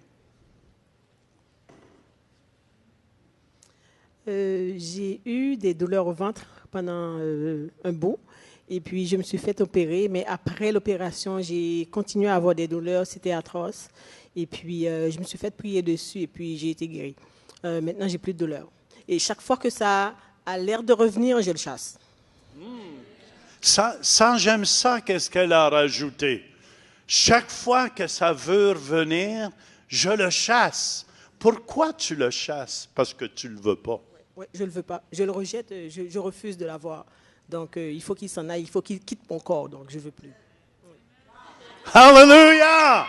J'ai eu des douleurs au ventre pendant un bout. Et puis, je me suis fait opérer. Mais après l'opération, j'ai continué à avoir des douleurs. C'était atroce. Et puis, je me suis fait prier dessus. Et puis, j'ai été guérie. Maintenant, j'ai plus de douleurs. Et chaque fois que ça a l'air de revenir, je le chasse. Ça, j'aime ça, qu'est-ce qu'elle a rajouté. Chaque fois que ça veut revenir, je le chasse. Pourquoi tu le chasses? Parce que tu ne le veux pas. Oui, je ne le veux pas. Je le rejette, je refuse de l'avoir. Donc, il faut qu'il s'en aille, il faut qu'il quitte mon corps. Donc, je ne veux plus. Hallelujah!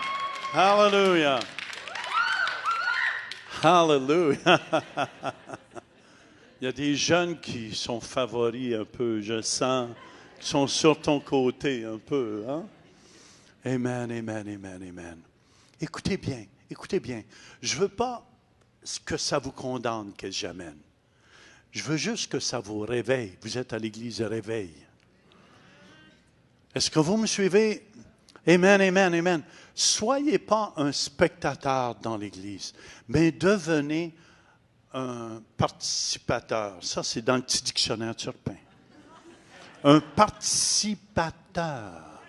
Hallelujah! Hallelujah! Il y a des jeunes qui sont favoris un peu, je sens, qui sont sur ton côté un peu. Hein? Amen, amen, amen, amen. Écoutez bien, écoutez bien. Je ne veux pas que ça vous condamne que j'amène. Je veux juste que ça vous réveille. Vous êtes à l'église réveil. Est-ce que vous me suivez? Amen, amen, amen. Soyez pas un spectateur dans l'église, mais devenez un participateur. Ça, c'est dans le petit dictionnaire Turpin. Un participateur.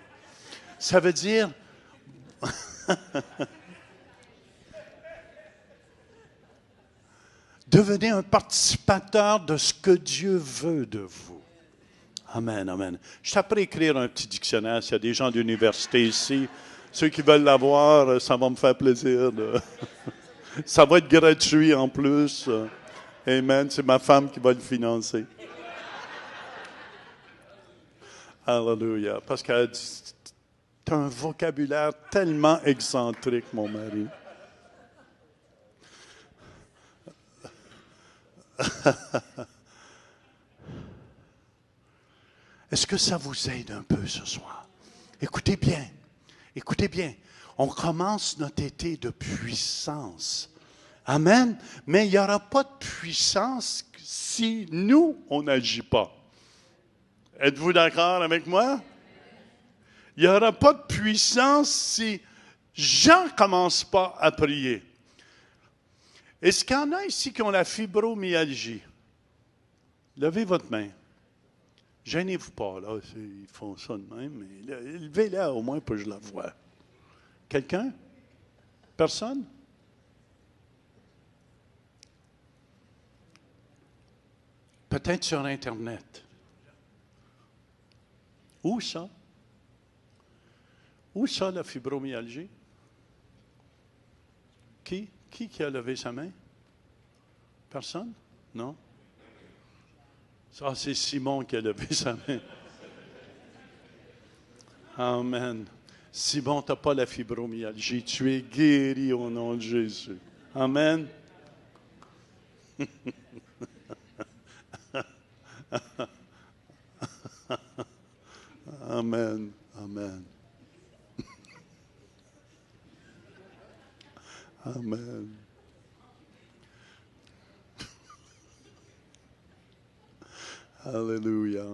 Ça veut dire... Devenez un participateur de ce que Dieu veut de vous. Amen, amen. Je t'apprends à écrire un petit dictionnaire. S'il y a des gens d'université ici, ceux qui veulent l'avoir, ça va me faire plaisir. Ça va être gratuit en plus. Amen. C'est ma femme qui va le financer. Alléluia. Parce qu'elle dit, tu as un vocabulaire tellement excentrique, mon mari. Est-ce que ça vous aide un peu ce soir? Écoutez bien, écoutez bien. On commence notre été de puissance. Amen. Mais il n'y aura pas de puissance si nous, on n'agit pas. Êtes-vous d'accord avec moi? Il n'y aura pas de puissance si Jean ne commence pas à prier. Est-ce qu'il y en a ici qui ont la fibromyalgie? Levez votre main. Gênez-vous pas, là. Ils font ça de même, mais levez-la au moins pour que je la voie. Quelqu'un? Personne? Peut-être sur Internet. Où ça? Où ça, la fibromyalgie? Qui a levé sa main? Personne? Non? Ça, c'est Simon qui a levé sa main. Amen. Simon, tu n'as pas la fibromyalgie. Tu es guéri au nom de Jésus. Amen. Amen. Amen. Amen. Alléluia.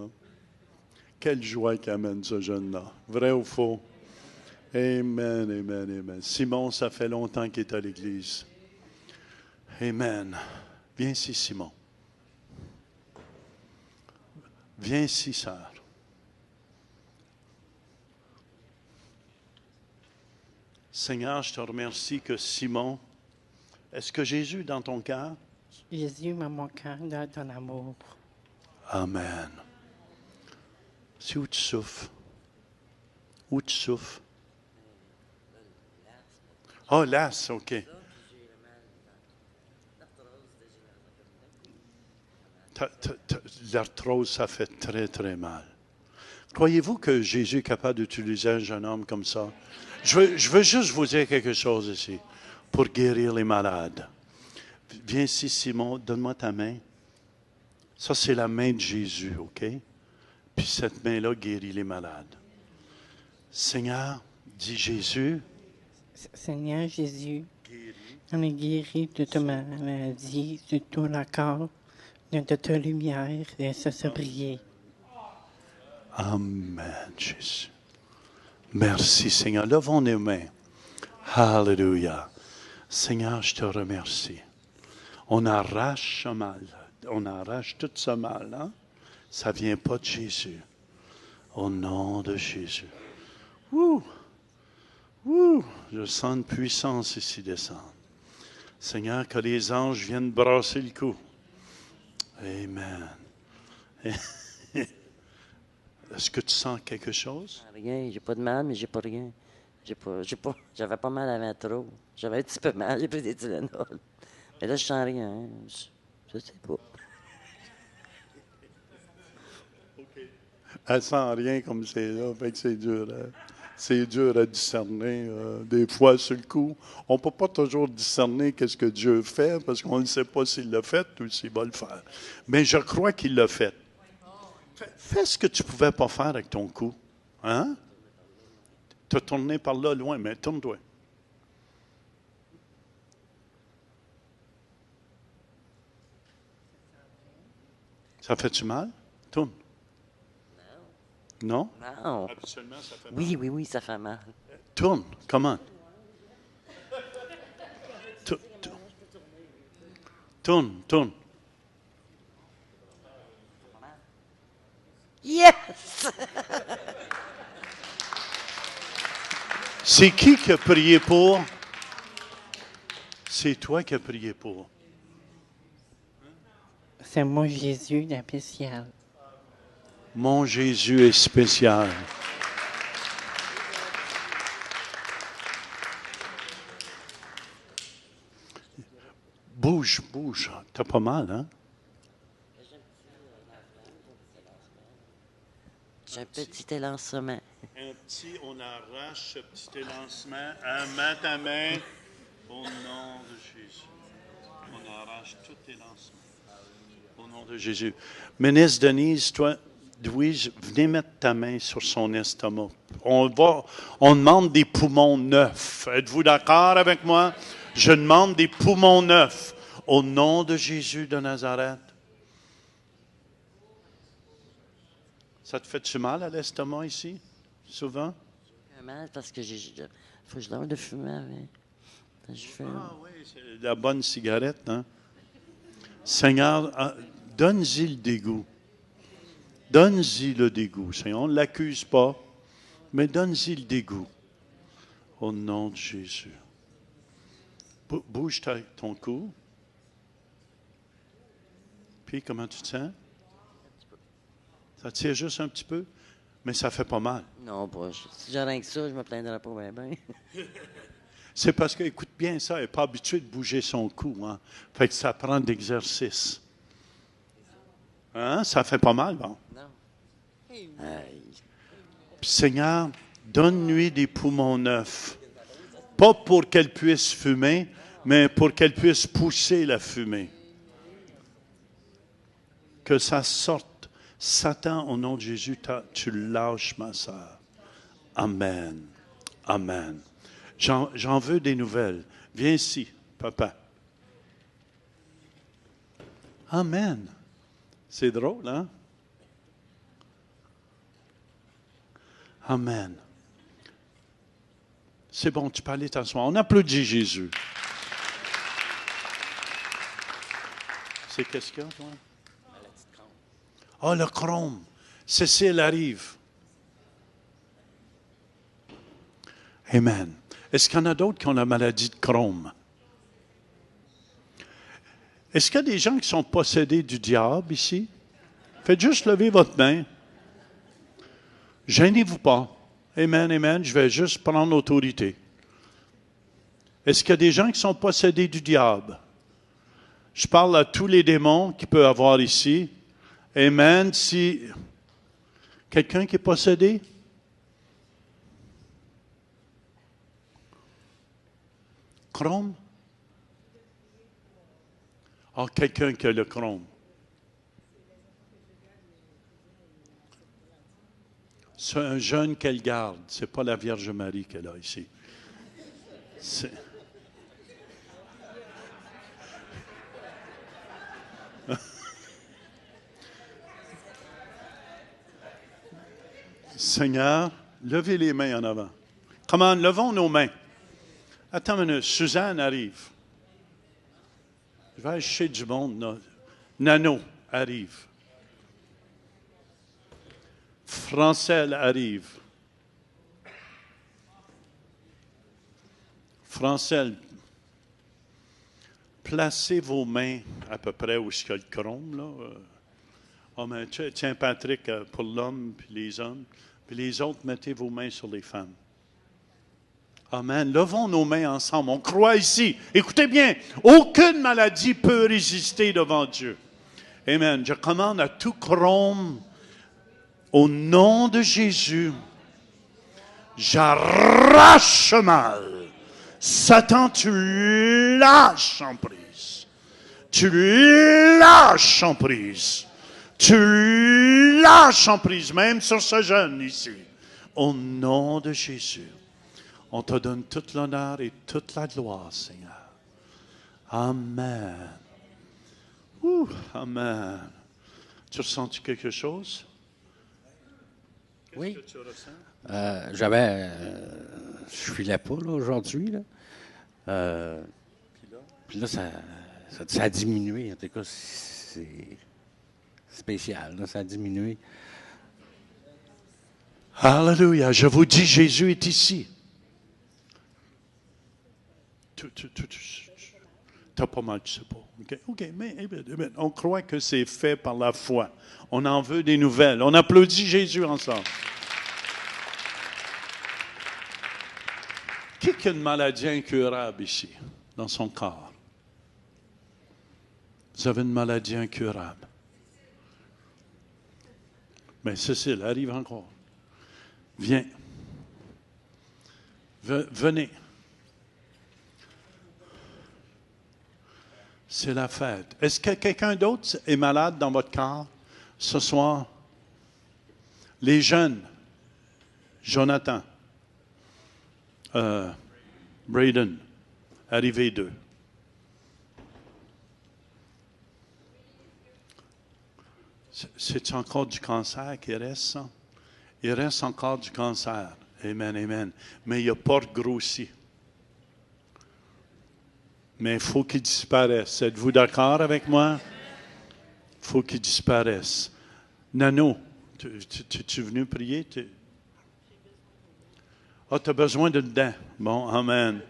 Quelle joie qu'amène ce jeune-là. Vrai ou faux? Amen, amen, amen. Simon, ça fait longtemps qu'il est à l'église. Amen. Viens ici, Simon. Viens ici, sœur. Seigneur, je te remercie que Simon, est-ce que Jésus est dans ton cœur? Jésus m'a mon cœur dans ton amour. Amen. C'est où tu souffres? Où tu souffres? Oh, l'as, OK. L'arthrose, ça fait très, très mal. Croyez-vous que Jésus est capable d'utiliser un jeune homme comme ça? Je veux juste vous dire quelque chose ici, pour guérir les malades. Viens ici, Simon, donne-moi ta main. Ça, c'est la main de Jésus, OK? Puis cette main-là guérit les malades. Seigneur, dit Jésus. Seigneur Jésus, on est guéri de ta maladie, de ton accord, de ta lumière et de sa briller. Amen, Jésus. Merci, Seigneur. Levons nos mains. Alléluia. Seigneur, je te remercie. On arrache ce mal. On arrache tout ce mal. Hein? Ça ne vient pas de Jésus. Au nom de Jésus. Ouh! Ouh! Je sens une puissance ici descendre. Seigneur, que les anges viennent brasser le cou. Amen. Est-ce que tu sens quelque chose? Rien, j'ai pas de mal, mais j'ai pas rien. J'avais pas mal avant trop. J'avais un petit peu mal, j'ai pris des Tylenol. Mais là, je sens rien. Hein. Je sais pas. Elle sent rien comme c'est là, fait que c'est dur. C'est dur à discerner. Des fois, sur le coup, on ne peut pas toujours discerner qu'est-ce que Dieu fait parce qu'on ne sait pas s'il l'a fait ou s'il va le faire. Mais je crois qu'il l'a fait. Fais ce que tu ne pouvais pas faire avec ton cou. Hein? Tu as tourné par là loin, mais tourne-toi. Ça fait-tu mal? Tourne. Non? Non. Absolument, ça fait mal. Oui, ça fait mal. Tourne. Comment? Tourne. Yes! C'est qui a prié pour? C'est toi qui as prié pour. C'est mon Jésus spécial. Mon Jésus est spécial. Bouge. T'as pas mal, hein? J'ai un petit élancement. On arrache ce petit élancement. Main ta main. Au nom de Jésus. On arrache tout élancement. Au nom de Jésus. Ministre Denise, toi, Louise, venez mettre ta main sur son estomac. On demande des poumons neufs. Êtes-vous d'accord avec moi? Je demande des poumons neufs. Au nom de Jésus de Nazareth. Ça te fait-tu mal à l'estomac ici, souvent? J'ai mal parce que faut que je lâche de fumer avec. Je fume. Ah oui, c'est la bonne cigarette, hein? Seigneur, donne-y le dégoût. Donne-y le dégoût. Seigneur, on ne l'accuse pas, mais donne-y le dégoût. Au nom de Jésus. Bouge ton cou. Puis, comment tu te sens? Ça tire juste un petit peu, mais ça fait pas mal. Non, pas. Si j'ai rien que ça, je me plaindrai pas bien. C'est parce que, écoute bien ça, elle n'est pas habituée de bouger son cou. Hein? Fait que ça prend de l'exercice. Hein? Ça fait pas mal, bon? Non. Puis, Seigneur, donne-lui des poumons neufs. Pas pour qu'elle puisse fumer, mais pour qu'elle puisse pousser la fumée. Que ça sorte. Satan, au nom de Jésus, tu lâches, ma sœur. Amen. Amen. J'en veux des nouvelles. Viens ici, papa. Amen. C'est drôle, hein? Amen. C'est bon, tu peux aller t'asseoir. On applaudit Jésus. C'est qu'est-ce qu'il y a, toi? Ah, le Crohn. Cécile arrive. Amen. Est-ce qu'il y en a d'autres qui ont la maladie de Crohn? Est-ce qu'il y a des gens qui sont possédés du diable ici? Faites juste lever votre main. Gênez-vous pas. Amen, amen. Je vais juste prendre l'autorité. Est-ce qu'il y a des gens qui sont possédés du diable? Je parle à tous les démons qu'il peut y avoir ici. Amen. Si quelqu'un qui est possédé? Crohn? Ah, quelqu'un qui a le Crohn. C'est un jeune qu'elle garde. Ce n'est pas la Vierge Marie qu'elle a ici. C'est... Seigneur, levez les mains en avant. Comment? Levons nos mains. Attends une minute. Suzanne arrive. Je vais aller chercher du monde. Nano arrive. Francelle arrive. Francelle, placez vos mains à peu près où il y a le Crohn, là. Amen. Tiens, Patrick, pour l'homme puis les hommes. Puis les autres, mettez vos mains sur les femmes. Amen. Levons nos mains ensemble. On croit ici. Écoutez bien, aucune maladie peut résister devant Dieu. Amen. Je commande à tout chrome, au nom de Jésus, j'arrache le mal. Satan, tu lâches en prise. Tu lâches en prise. Tu lâches en prise, même sur ce jeune ici. Au nom de Jésus, on te donne toute l'honneur et toute la gloire, Seigneur. Amen. Amen. Tu ressens-tu quelque chose? Oui. Qu'est-ce que tu ressens? Je filais pas là, aujourd'hui. Là. Puis là, ça a diminué. En tout cas, c'est spécial. Là, ça a diminué. Alléluia. Je vous dis, Jésus est ici. Tu as pas mal, tu sais pas. OK, mais on croit que c'est fait par la foi. On en veut des nouvelles. On applaudit Jésus ensemble. Qui a une maladie incurable ici, dans son corps? Vous avez une maladie incurable. Mais Cécile, arrive encore. Viens. Venez. C'est la fête. Est-ce que quelqu'un d'autre est malade dans votre corps ce soir? Les jeunes. Jonathan. Braden. Arrivé 2. C'est encore du cancer qui reste, ça? Il reste encore du cancer. Amen, amen. Mais il n'a pas grossi. Mais il faut qu'il disparaisse. Êtes-vous d'accord avec moi? Il faut qu'il disparaisse. Nano, tu es venu prier? Tu as besoin d'une dent. Bon, amen.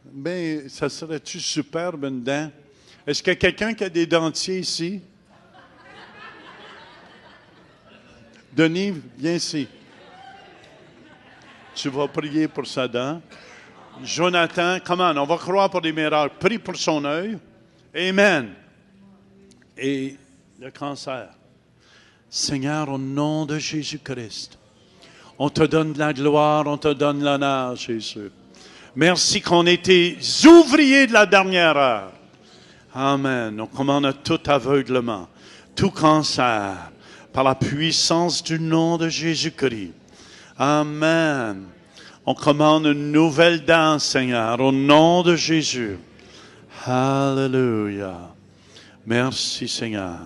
Bien, ça serait-tu superbe, une dent? Est-ce qu'il y a quelqu'un qui a des dentiers ici? Denis, viens ici. Tu vas prier pour sa dent. Jonathan, comment? On va croire pour des miracles. Prie pour son œil. Amen. Et le cancer. Seigneur, au nom de Jésus-Christ, on te donne de la gloire, on te donne l'honneur, Jésus. Merci qu'on était ouvriers de la dernière heure. Amen. On commande tout aveuglement, tout cancer, par la puissance du nom de Jésus-Christ. Amen. On commande une nouvelle dent, Seigneur, au nom de Jésus. Alléluia. Merci, Seigneur.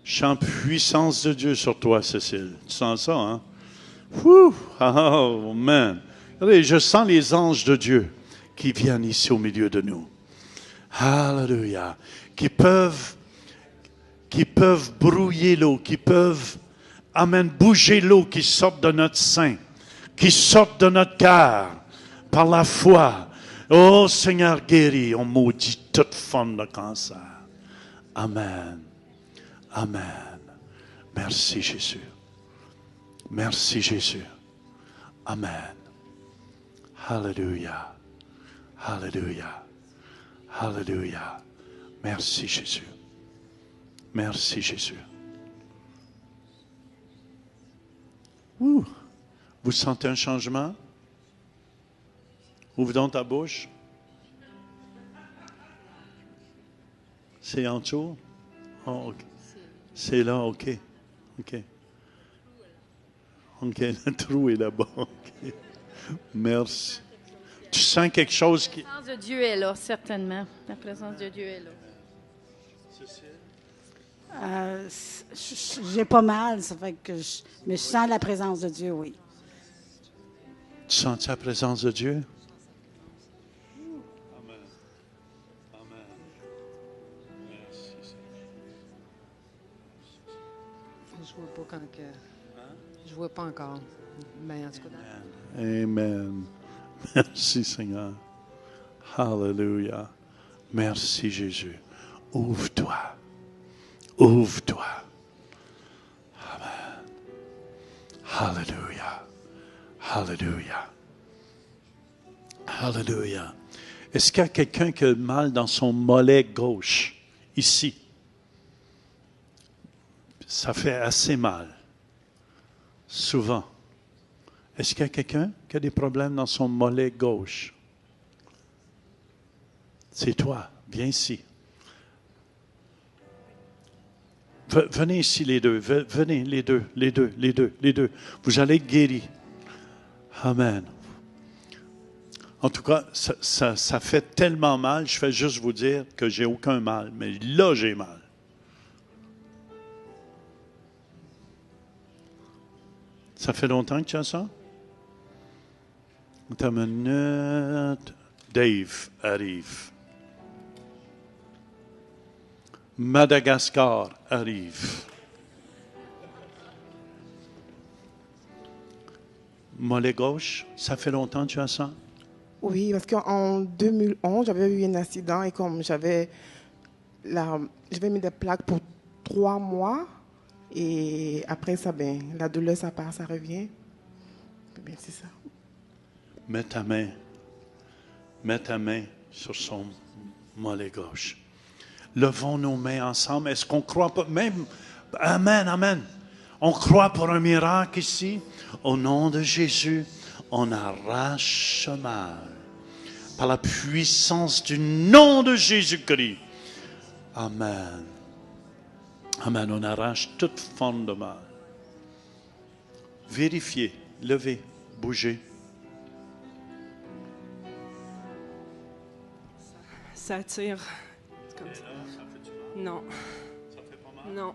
Chant puissance de Dieu sur toi, Cécile. Tu sens ça, hein? Oh, amen. Regardez, je sens les anges de Dieu qui viennent ici au milieu de nous. Alléluia. Qui peuvent brouiller l'eau, qui peuvent bouger l'eau qui sort de notre sein, qui sort de notre cœur par la foi. Oh Seigneur, guéris, on maudit toute forme de cancer. Amen. Amen. Merci Jésus. Merci Jésus. Amen. Alléluia. Alléluia. Alléluia. Merci Jésus. Merci Jésus. Ouh. Vous sentez un changement? Ouvre donc ta bouche. C'est en dessous? Oh, okay. C'est là, OK. OK. OK, le trou est là-bas. OK. Merci. Tu sens quelque chose qui... La présence de Dieu est là, certainement. La présence de Dieu est là. J'ai pas mal, ça fait que mais je sens la présence de Dieu, oui. Tu sens la présence de Dieu? Amen. Amen. Merci, Je vois pas quand que... Je vois pas encore. Mais en tout cas... Amen. Merci, Seigneur. Alléluia. Merci Jésus. Ouvre-toi. Ouvre-toi. Amen. Alléluia. Alléluia. Alléluia. Est-ce qu'il y a quelqu'un qui a mal dans son mollet gauche, ici? Ça fait assez mal. Souvent. Est-ce qu'il y a quelqu'un qui a des problèmes dans son mollet gauche? C'est toi. Viens ici. Venez ici les deux. Venez les deux. Vous allez être guéris. Amen. En tout cas, ça fait tellement mal, je fais juste vous dire que j'ai aucun mal. Mais là, j'ai mal. Ça fait longtemps que tu as ça? Attends une minute. Dave arrive. Madagascar arrive. Mollet gauche, ça fait longtemps que tu as ça? Oui, parce qu'en 2011, j'avais eu un accident et comme j'avais mis des plaques pour 3 mois et après ça, la douleur, ça part, ça revient. Bien, c'est ça. Mets ta main sur son mollet gauche. Levons nos mains ensemble. Est-ce qu'on croit pas? Même, amen, amen. On croit pour un miracle ici. Au nom de Jésus, on arrache ce mal. Par la puissance du nom de Jésus-Christ. Amen. Amen. On arrache toute forme de mal. Vérifiez. Levez. Bougez. Ça tire. Comme ça. Non. Ça fait pas mal? Non.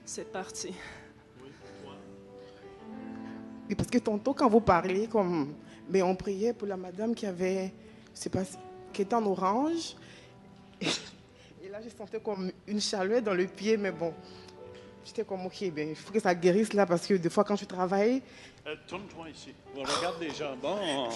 C'est parti. Oui, parce que tantôt, quand vous parliez, on priait pour la madame qui était en orange. Et là, je sentais comme une chaleur dans le pied, mais bon. J'étais comme, OK, il faut que ça guérisse là, parce que des fois, quand je travaille... Tourne-toi ici. On regarde les gens. Bon...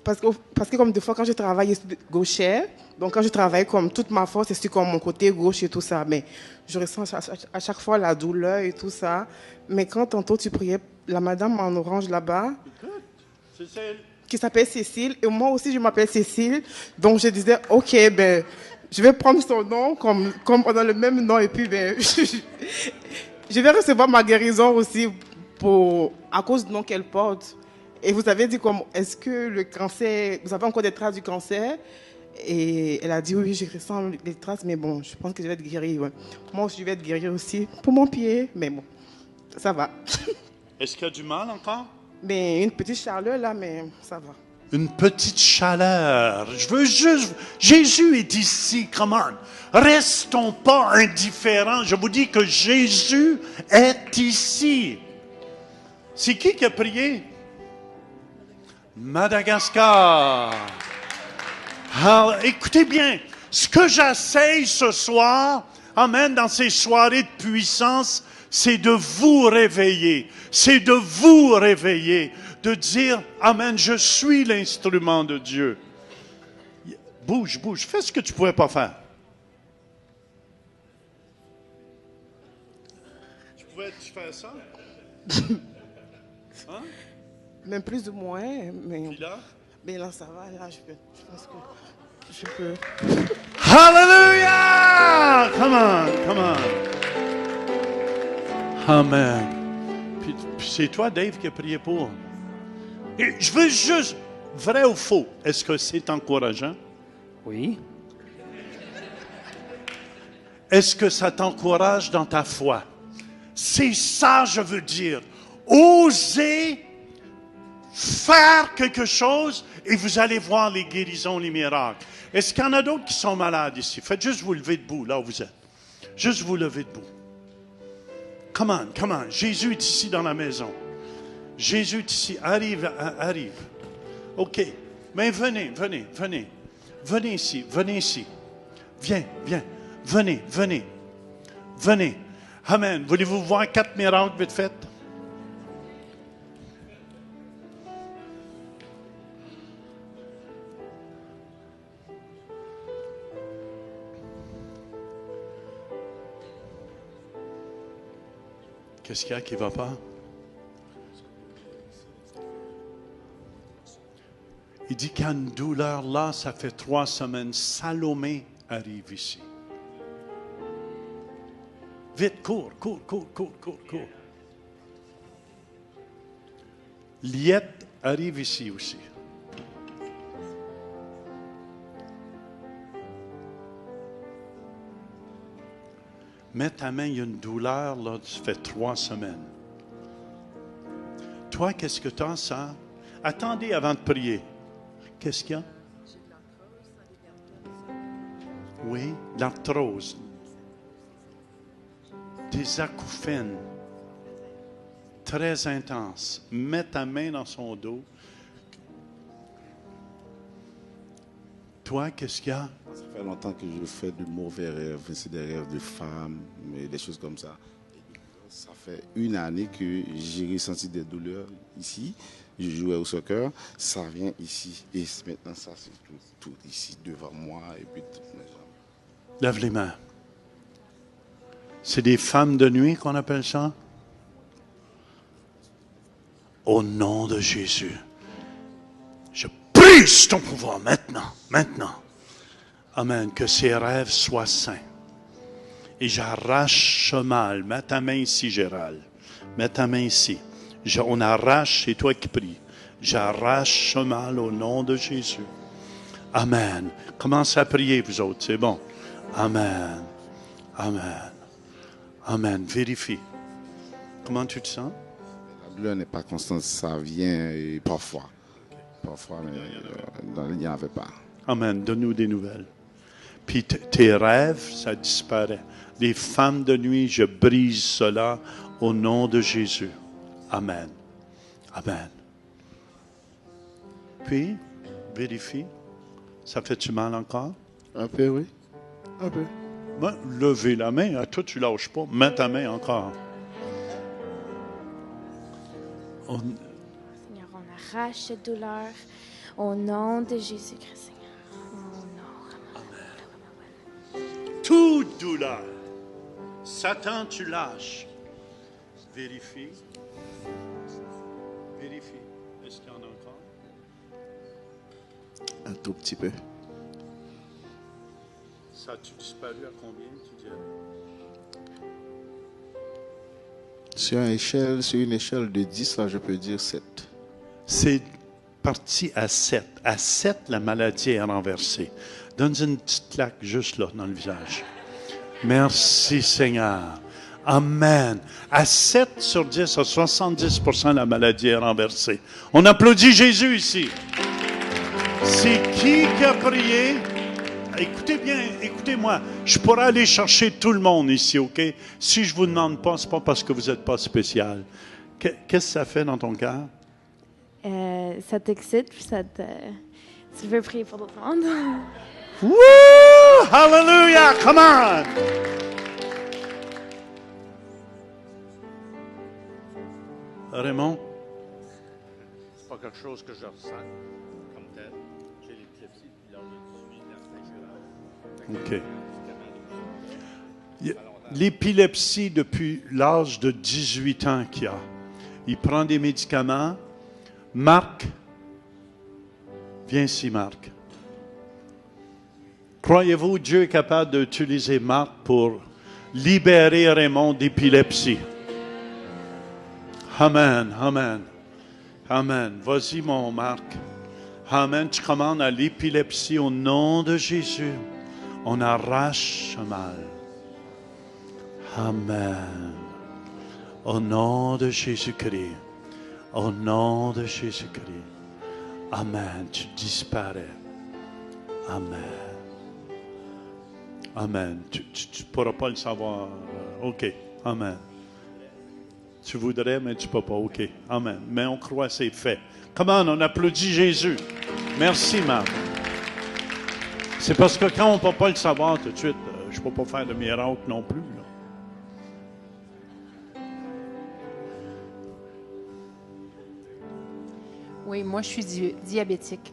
Parce que comme des fois, quand je travaille, je suis gauchère. Donc, quand je travaille, comme toute ma force, c'est sur comme mon côté gauche et tout ça. Mais je ressens à chaque fois la douleur et tout ça. Mais quand tantôt tu priais, la madame en orange là-bas, qui s'appelle Cécile, et moi aussi, je m'appelle Cécile. Donc, je disais, OK, je vais prendre son nom, comme on a le même nom, et puis, je vais recevoir ma guérison aussi à cause du nom qu'elle porte. Et vous avez dit est-ce que le cancer, vous avez encore des traces du cancer? Et elle a dit oui, je ressens les traces, mais bon, je pense que je vais être guérie. Ouais. Moi aussi, je vais être guérie aussi pour mon pied, mais bon, ça va. Est-ce qu'il y a du mal encore? Une petite chaleur là, mais ça va. Une petite chaleur. Je veux juste... Jésus est ici, come on. Restons pas indifférents. Je vous dis que Jésus est ici. C'est qui a prié? Madagascar. Alors, écoutez bien, ce que j'essaye ce soir, amen, dans ces soirées de puissance, c'est de vous réveiller. C'est de vous réveiller, de dire, amen, je suis l'instrument de Dieu. Bouge, fais ce que tu ne pouvais pas faire. Tu pouvais faire ça? Hein? Même plus ou moins, mais... Puis là? Mais là, ça va, là, je pense que je peux... Hallelujah! Come on. Amen. Puis c'est toi, Dave, qui a prié pour. Et je veux juste, vrai ou faux, est-ce que c'est encourageant? Oui. Est-ce que ça t'encourage dans ta foi? C'est ça, je veux dire. Osez faire quelque chose et vous allez voir les guérisons, les miracles. Est-ce qu'il y en a d'autres qui sont malades ici? Faites juste vous lever debout, là où vous êtes. Juste vous lever debout. Come on. Jésus est ici dans la maison. Jésus est ici. Arrive. OK. Mais venez. Venez ici. Viens. Venez. Amen. Voulez-vous voir 4 miracles vite fait? Qu'est-ce qu'il y a qui ne va pas? Il dit qu'il y a une douleur là, ça fait 3 semaines. Salomé arrive ici. Vite, cours. Liette arrive ici aussi. Mets ta main, il y a une douleur, là, ça fait 3 semaines. Toi, qu'est-ce que tu as, ça? Attendez avant de prier. Qu'est-ce qu'il y a? Oui, l'arthrose. Des acouphènes. Très intenses. Mets ta main dans son dos. Toi, qu'est-ce qu'il y a? Ça fait longtemps que je fais de mauvais rêves. C'est des rêves de femmes, mais des choses comme ça. Ça fait 1 année que j'ai ressenti des douleurs ici. Je jouais au soccer. Ça vient ici. Et maintenant, ça, c'est tout ici, devant moi. Et puis toutes mes jambes. Lève les mains. C'est des femmes de nuit qu'on appelle ça? Au nom de Jésus, je brise ton pouvoir maintenant. Amen. Que ces rêves soient saints. Et j'arrache ce mal. Mets ta main ici, Gérald. Mets ta main ici. On arrache, c'est toi qui pries. J'arrache ce mal au nom de Jésus. Amen. Commencez à prier, vous autres, c'est bon. Amen. Vérifie. Comment tu te sens? La douleur n'est pas constante, ça vient parfois. Parfois, mais il n'y en avait pas. Amen. Donne-nous des nouvelles. Puis tes rêves, ça disparaît. Les femmes de nuit, je brise cela au nom de Jésus. Amen. Puis, vérifie. Ça fait-tu mal encore? Un peu, oui. Un peu. Ben, levez la main. À toi, tu lâches pas. Mets ta main encore. Seigneur, on arrache cette douleur au nom de Jésus-Christ, Seigneur. Au nom. Toute douleur. Satan, tu lâches. Vérifie. Est-ce qu'il y en a encore? Un tout petit peu. Ça a-tu disparu à combien, tu dirais? Sur une échelle de 10, là, je peux dire 7. C'est parti à 7. À 7, la maladie est renversée. Donne une petite claque juste là, dans le visage. Merci, Seigneur. Amen. À 7 sur 10, à 70%, la maladie est renversée. On applaudit Jésus ici. C'est qui a prié? Écoutez bien, écoutez-moi. Je pourrais aller chercher tout le monde ici, OK? Si je ne vous demande pas, ce n'est pas parce que vous n'êtes pas spécial. Qu'est-ce que ça fait dans ton cœur? Ça t'excite, puis tu veux prier pour d'autres monde? Woo! Hallelujah! Come on! Raymond? C'est pas quelque chose que je ressens comme tel. J'ai l'épilepsie depuis l'âge de 18 ans. OK. L'épilepsie depuis l'âge de 18 ans qu'il a. Il prend des médicaments. Marc, viens ici, Marc. Croyez-vous Dieu est capable d'utiliser Marc pour libérer Raymond d'épilepsie? Amen. Vas-y, mon Marc. Amen. Tu commandes à l'épilepsie au nom de Jésus. On arrache le mal. Amen. Au nom de Jésus-Christ. Au nom de Jésus-Christ. Amen. Tu disparais. Amen. Tu ne pourras pas le savoir. OK. Amen. Tu voudrais, mais tu ne peux pas. OK. Amen. Mais on croit, c'est fait. Comment on applaudit Jésus. Merci, Marc. C'est parce que quand on ne peut pas le savoir tout de suite, je ne peux pas faire de miracle non plus. Là. Oui, moi, je suis diabétique.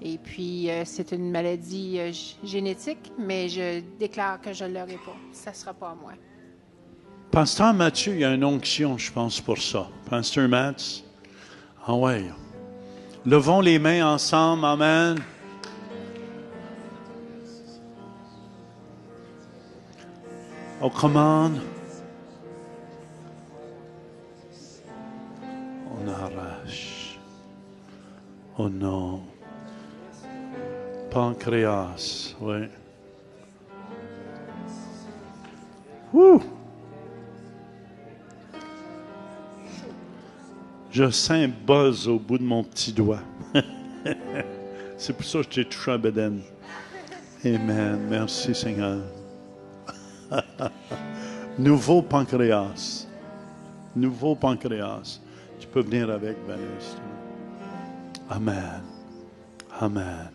Et puis, c'est une maladie génétique, mais je déclare que je ne l'aurai pas. Ça ne sera pas à moi. Pasteur Mathieu, il y a une onction, je pense, pour ça. Pasteur Matz. Ah ouais. Levons les mains ensemble. Amen. On commande. On arrache. Oh non. Pancréas, oui. Ouh! Je sens un buzz au bout de mon petit doigt. C'est pour ça que je t'ai touché à Bédène. Amen. Merci, Seigneur. Nouveau pancréas. Nouveau pancréas. Tu peux venir avec, Vanessa. Amen. Amen.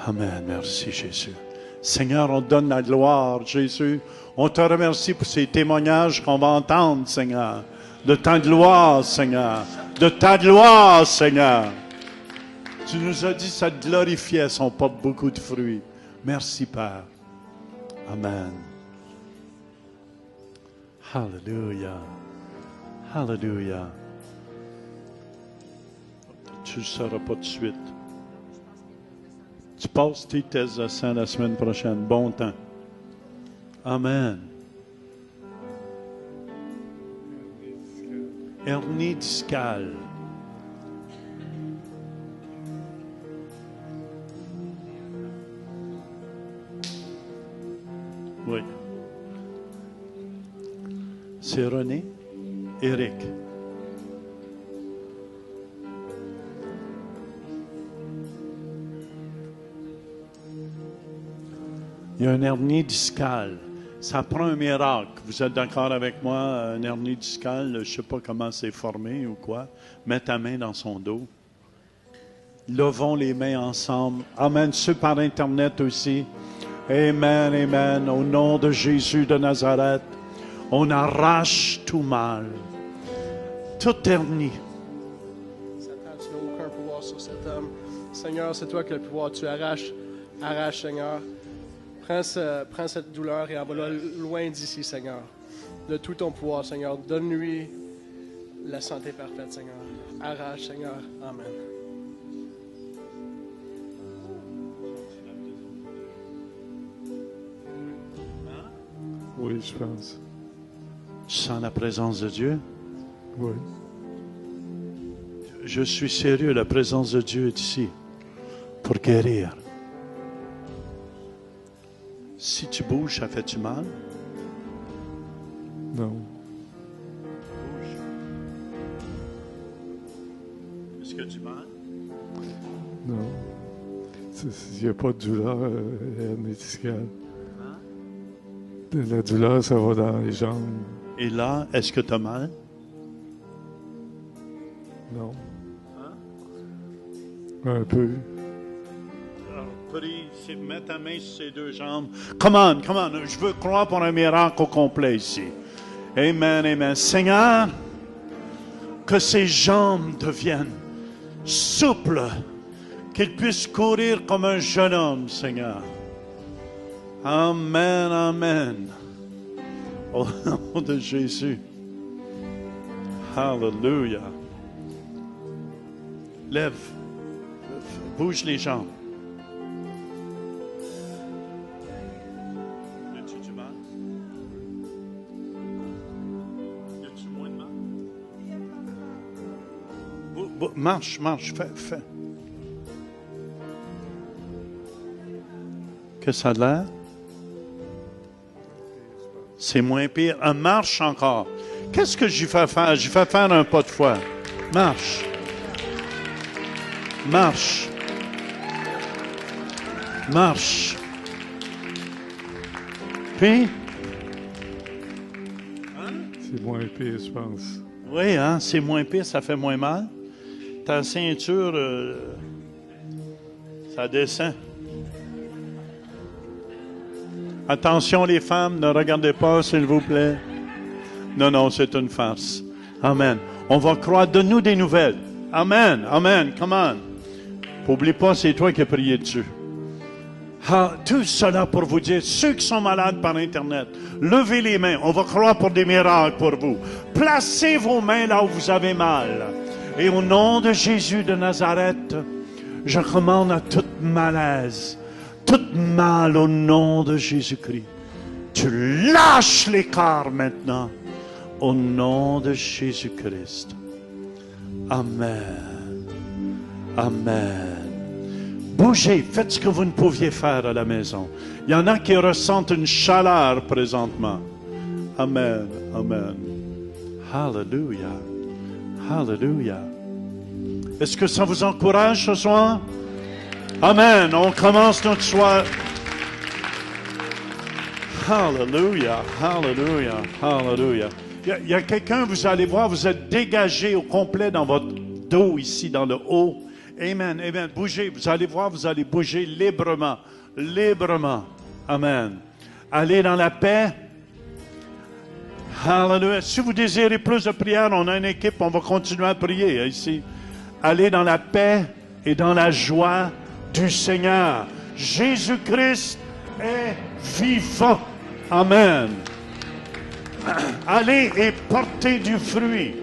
Amen. Merci, Jésus. Seigneur, on te donne la gloire, Jésus. On te remercie pour ces témoignages qu'on va entendre, Seigneur. De ta gloire, Seigneur. De ta gloire, Seigneur. Tu nous as dit que ça te glorifiait, ça porte beaucoup de fruits. Merci, Père. Amen. Hallelujah. Hallelujah. Tu ne le sauras pas tout de suite. Tu passes tes tests de sang la semaine prochaine. Bon temps. Amen. Hernie discale. Oui. C'est René. Éric. Il y a une hernie discale. Ça prend un miracle. Vous êtes d'accord avec moi? Une hernie discale, je ne sais pas comment c'est formé ou quoi. Mets ta main dans son dos. Levons les mains ensemble. Amen. Ceux par Internet aussi. Amen, amen. Au nom de Jésus de Nazareth, on arrache tout mal. Toute hernie. Satan, tu n'as aucun pouvoir sur cet homme. Seigneur, c'est toi qui as le pouvoir. Tu arraches, Seigneur. Prends cette douleur et envoie-la loin d'ici, Seigneur. De tout ton pouvoir, Seigneur. Donne-lui la santé parfaite, Seigneur. Arrache, Seigneur. Amen. Oui, je pense. Tu sens la présence de Dieu? Oui. Je suis sérieux, la présence de Dieu est ici pour guérir. Si tu bouges, ça fait-tu mal? Non. Bouge. Est-ce que tu mal? Non. Il n'y a pas de douleur hernie discale. La douleur, ça va dans les jambes. Et là, est-ce que tu as mal? Non. Un peu. Alors, prie, mets ta main sur ses deux jambes. Come on. Je veux croire pour un miracle au complet ici. Amen, amen. Seigneur, que ses jambes deviennent souples, qu'il puisse courir comme un jeune homme, Seigneur. Amen, amen. Au nom de Jésus. Hallelujah. Lève. Bouge les jambes. Y a-tu du mal? Y a-tu moins de mal? Marche, fais. Que ça a l'air? C'est moins pire. Marche encore. Qu'est-ce que j'y fais faire? J'y fais faire un pas de foi. Marche. Puis? C'est moins pire, je pense. Oui, hein? C'est moins pire, ça fait moins mal. Ta ceinture, ça descend. Attention les femmes, ne regardez pas, s'il vous plaît. Non, c'est une farce. Amen. On va croire, donne-nous des nouvelles. Amen, come on. N'oublie pas, c'est toi qui as prié dessus. Tout cela pour vous dire, ceux qui sont malades par Internet, levez les mains, on va croire pour des miracles pour vous. Placez vos mains là où vous avez mal. Et au nom de Jésus de Nazareth, je commande à toute malaise, toute mal au nom de Jésus-Christ. Tu lâches les corps maintenant, au nom de Jésus-Christ. Amen. Amen. Bougez, faites ce que vous ne pouviez faire à la maison. Il y en a qui ressentent une chaleur présentement. Amen, amen. Hallelujah, hallelujah. Est-ce que ça vous encourage ce soir? Amen, on commence notre soir. Hallelujah, hallelujah, hallelujah. Il y a quelqu'un, vous allez voir, vous êtes dégagé au complet dans votre dos ici, dans le haut. Amen, amen. Bougez, vous allez voir, vous allez bouger librement, librement. Amen. Allez dans la paix. Hallelujah. Si vous désirez plus de prière, on a une équipe, on va continuer à prier ici. Allez dans la paix et dans la joie du Seigneur. Jésus-Christ est vivant. Amen. Allez et portez du fruit.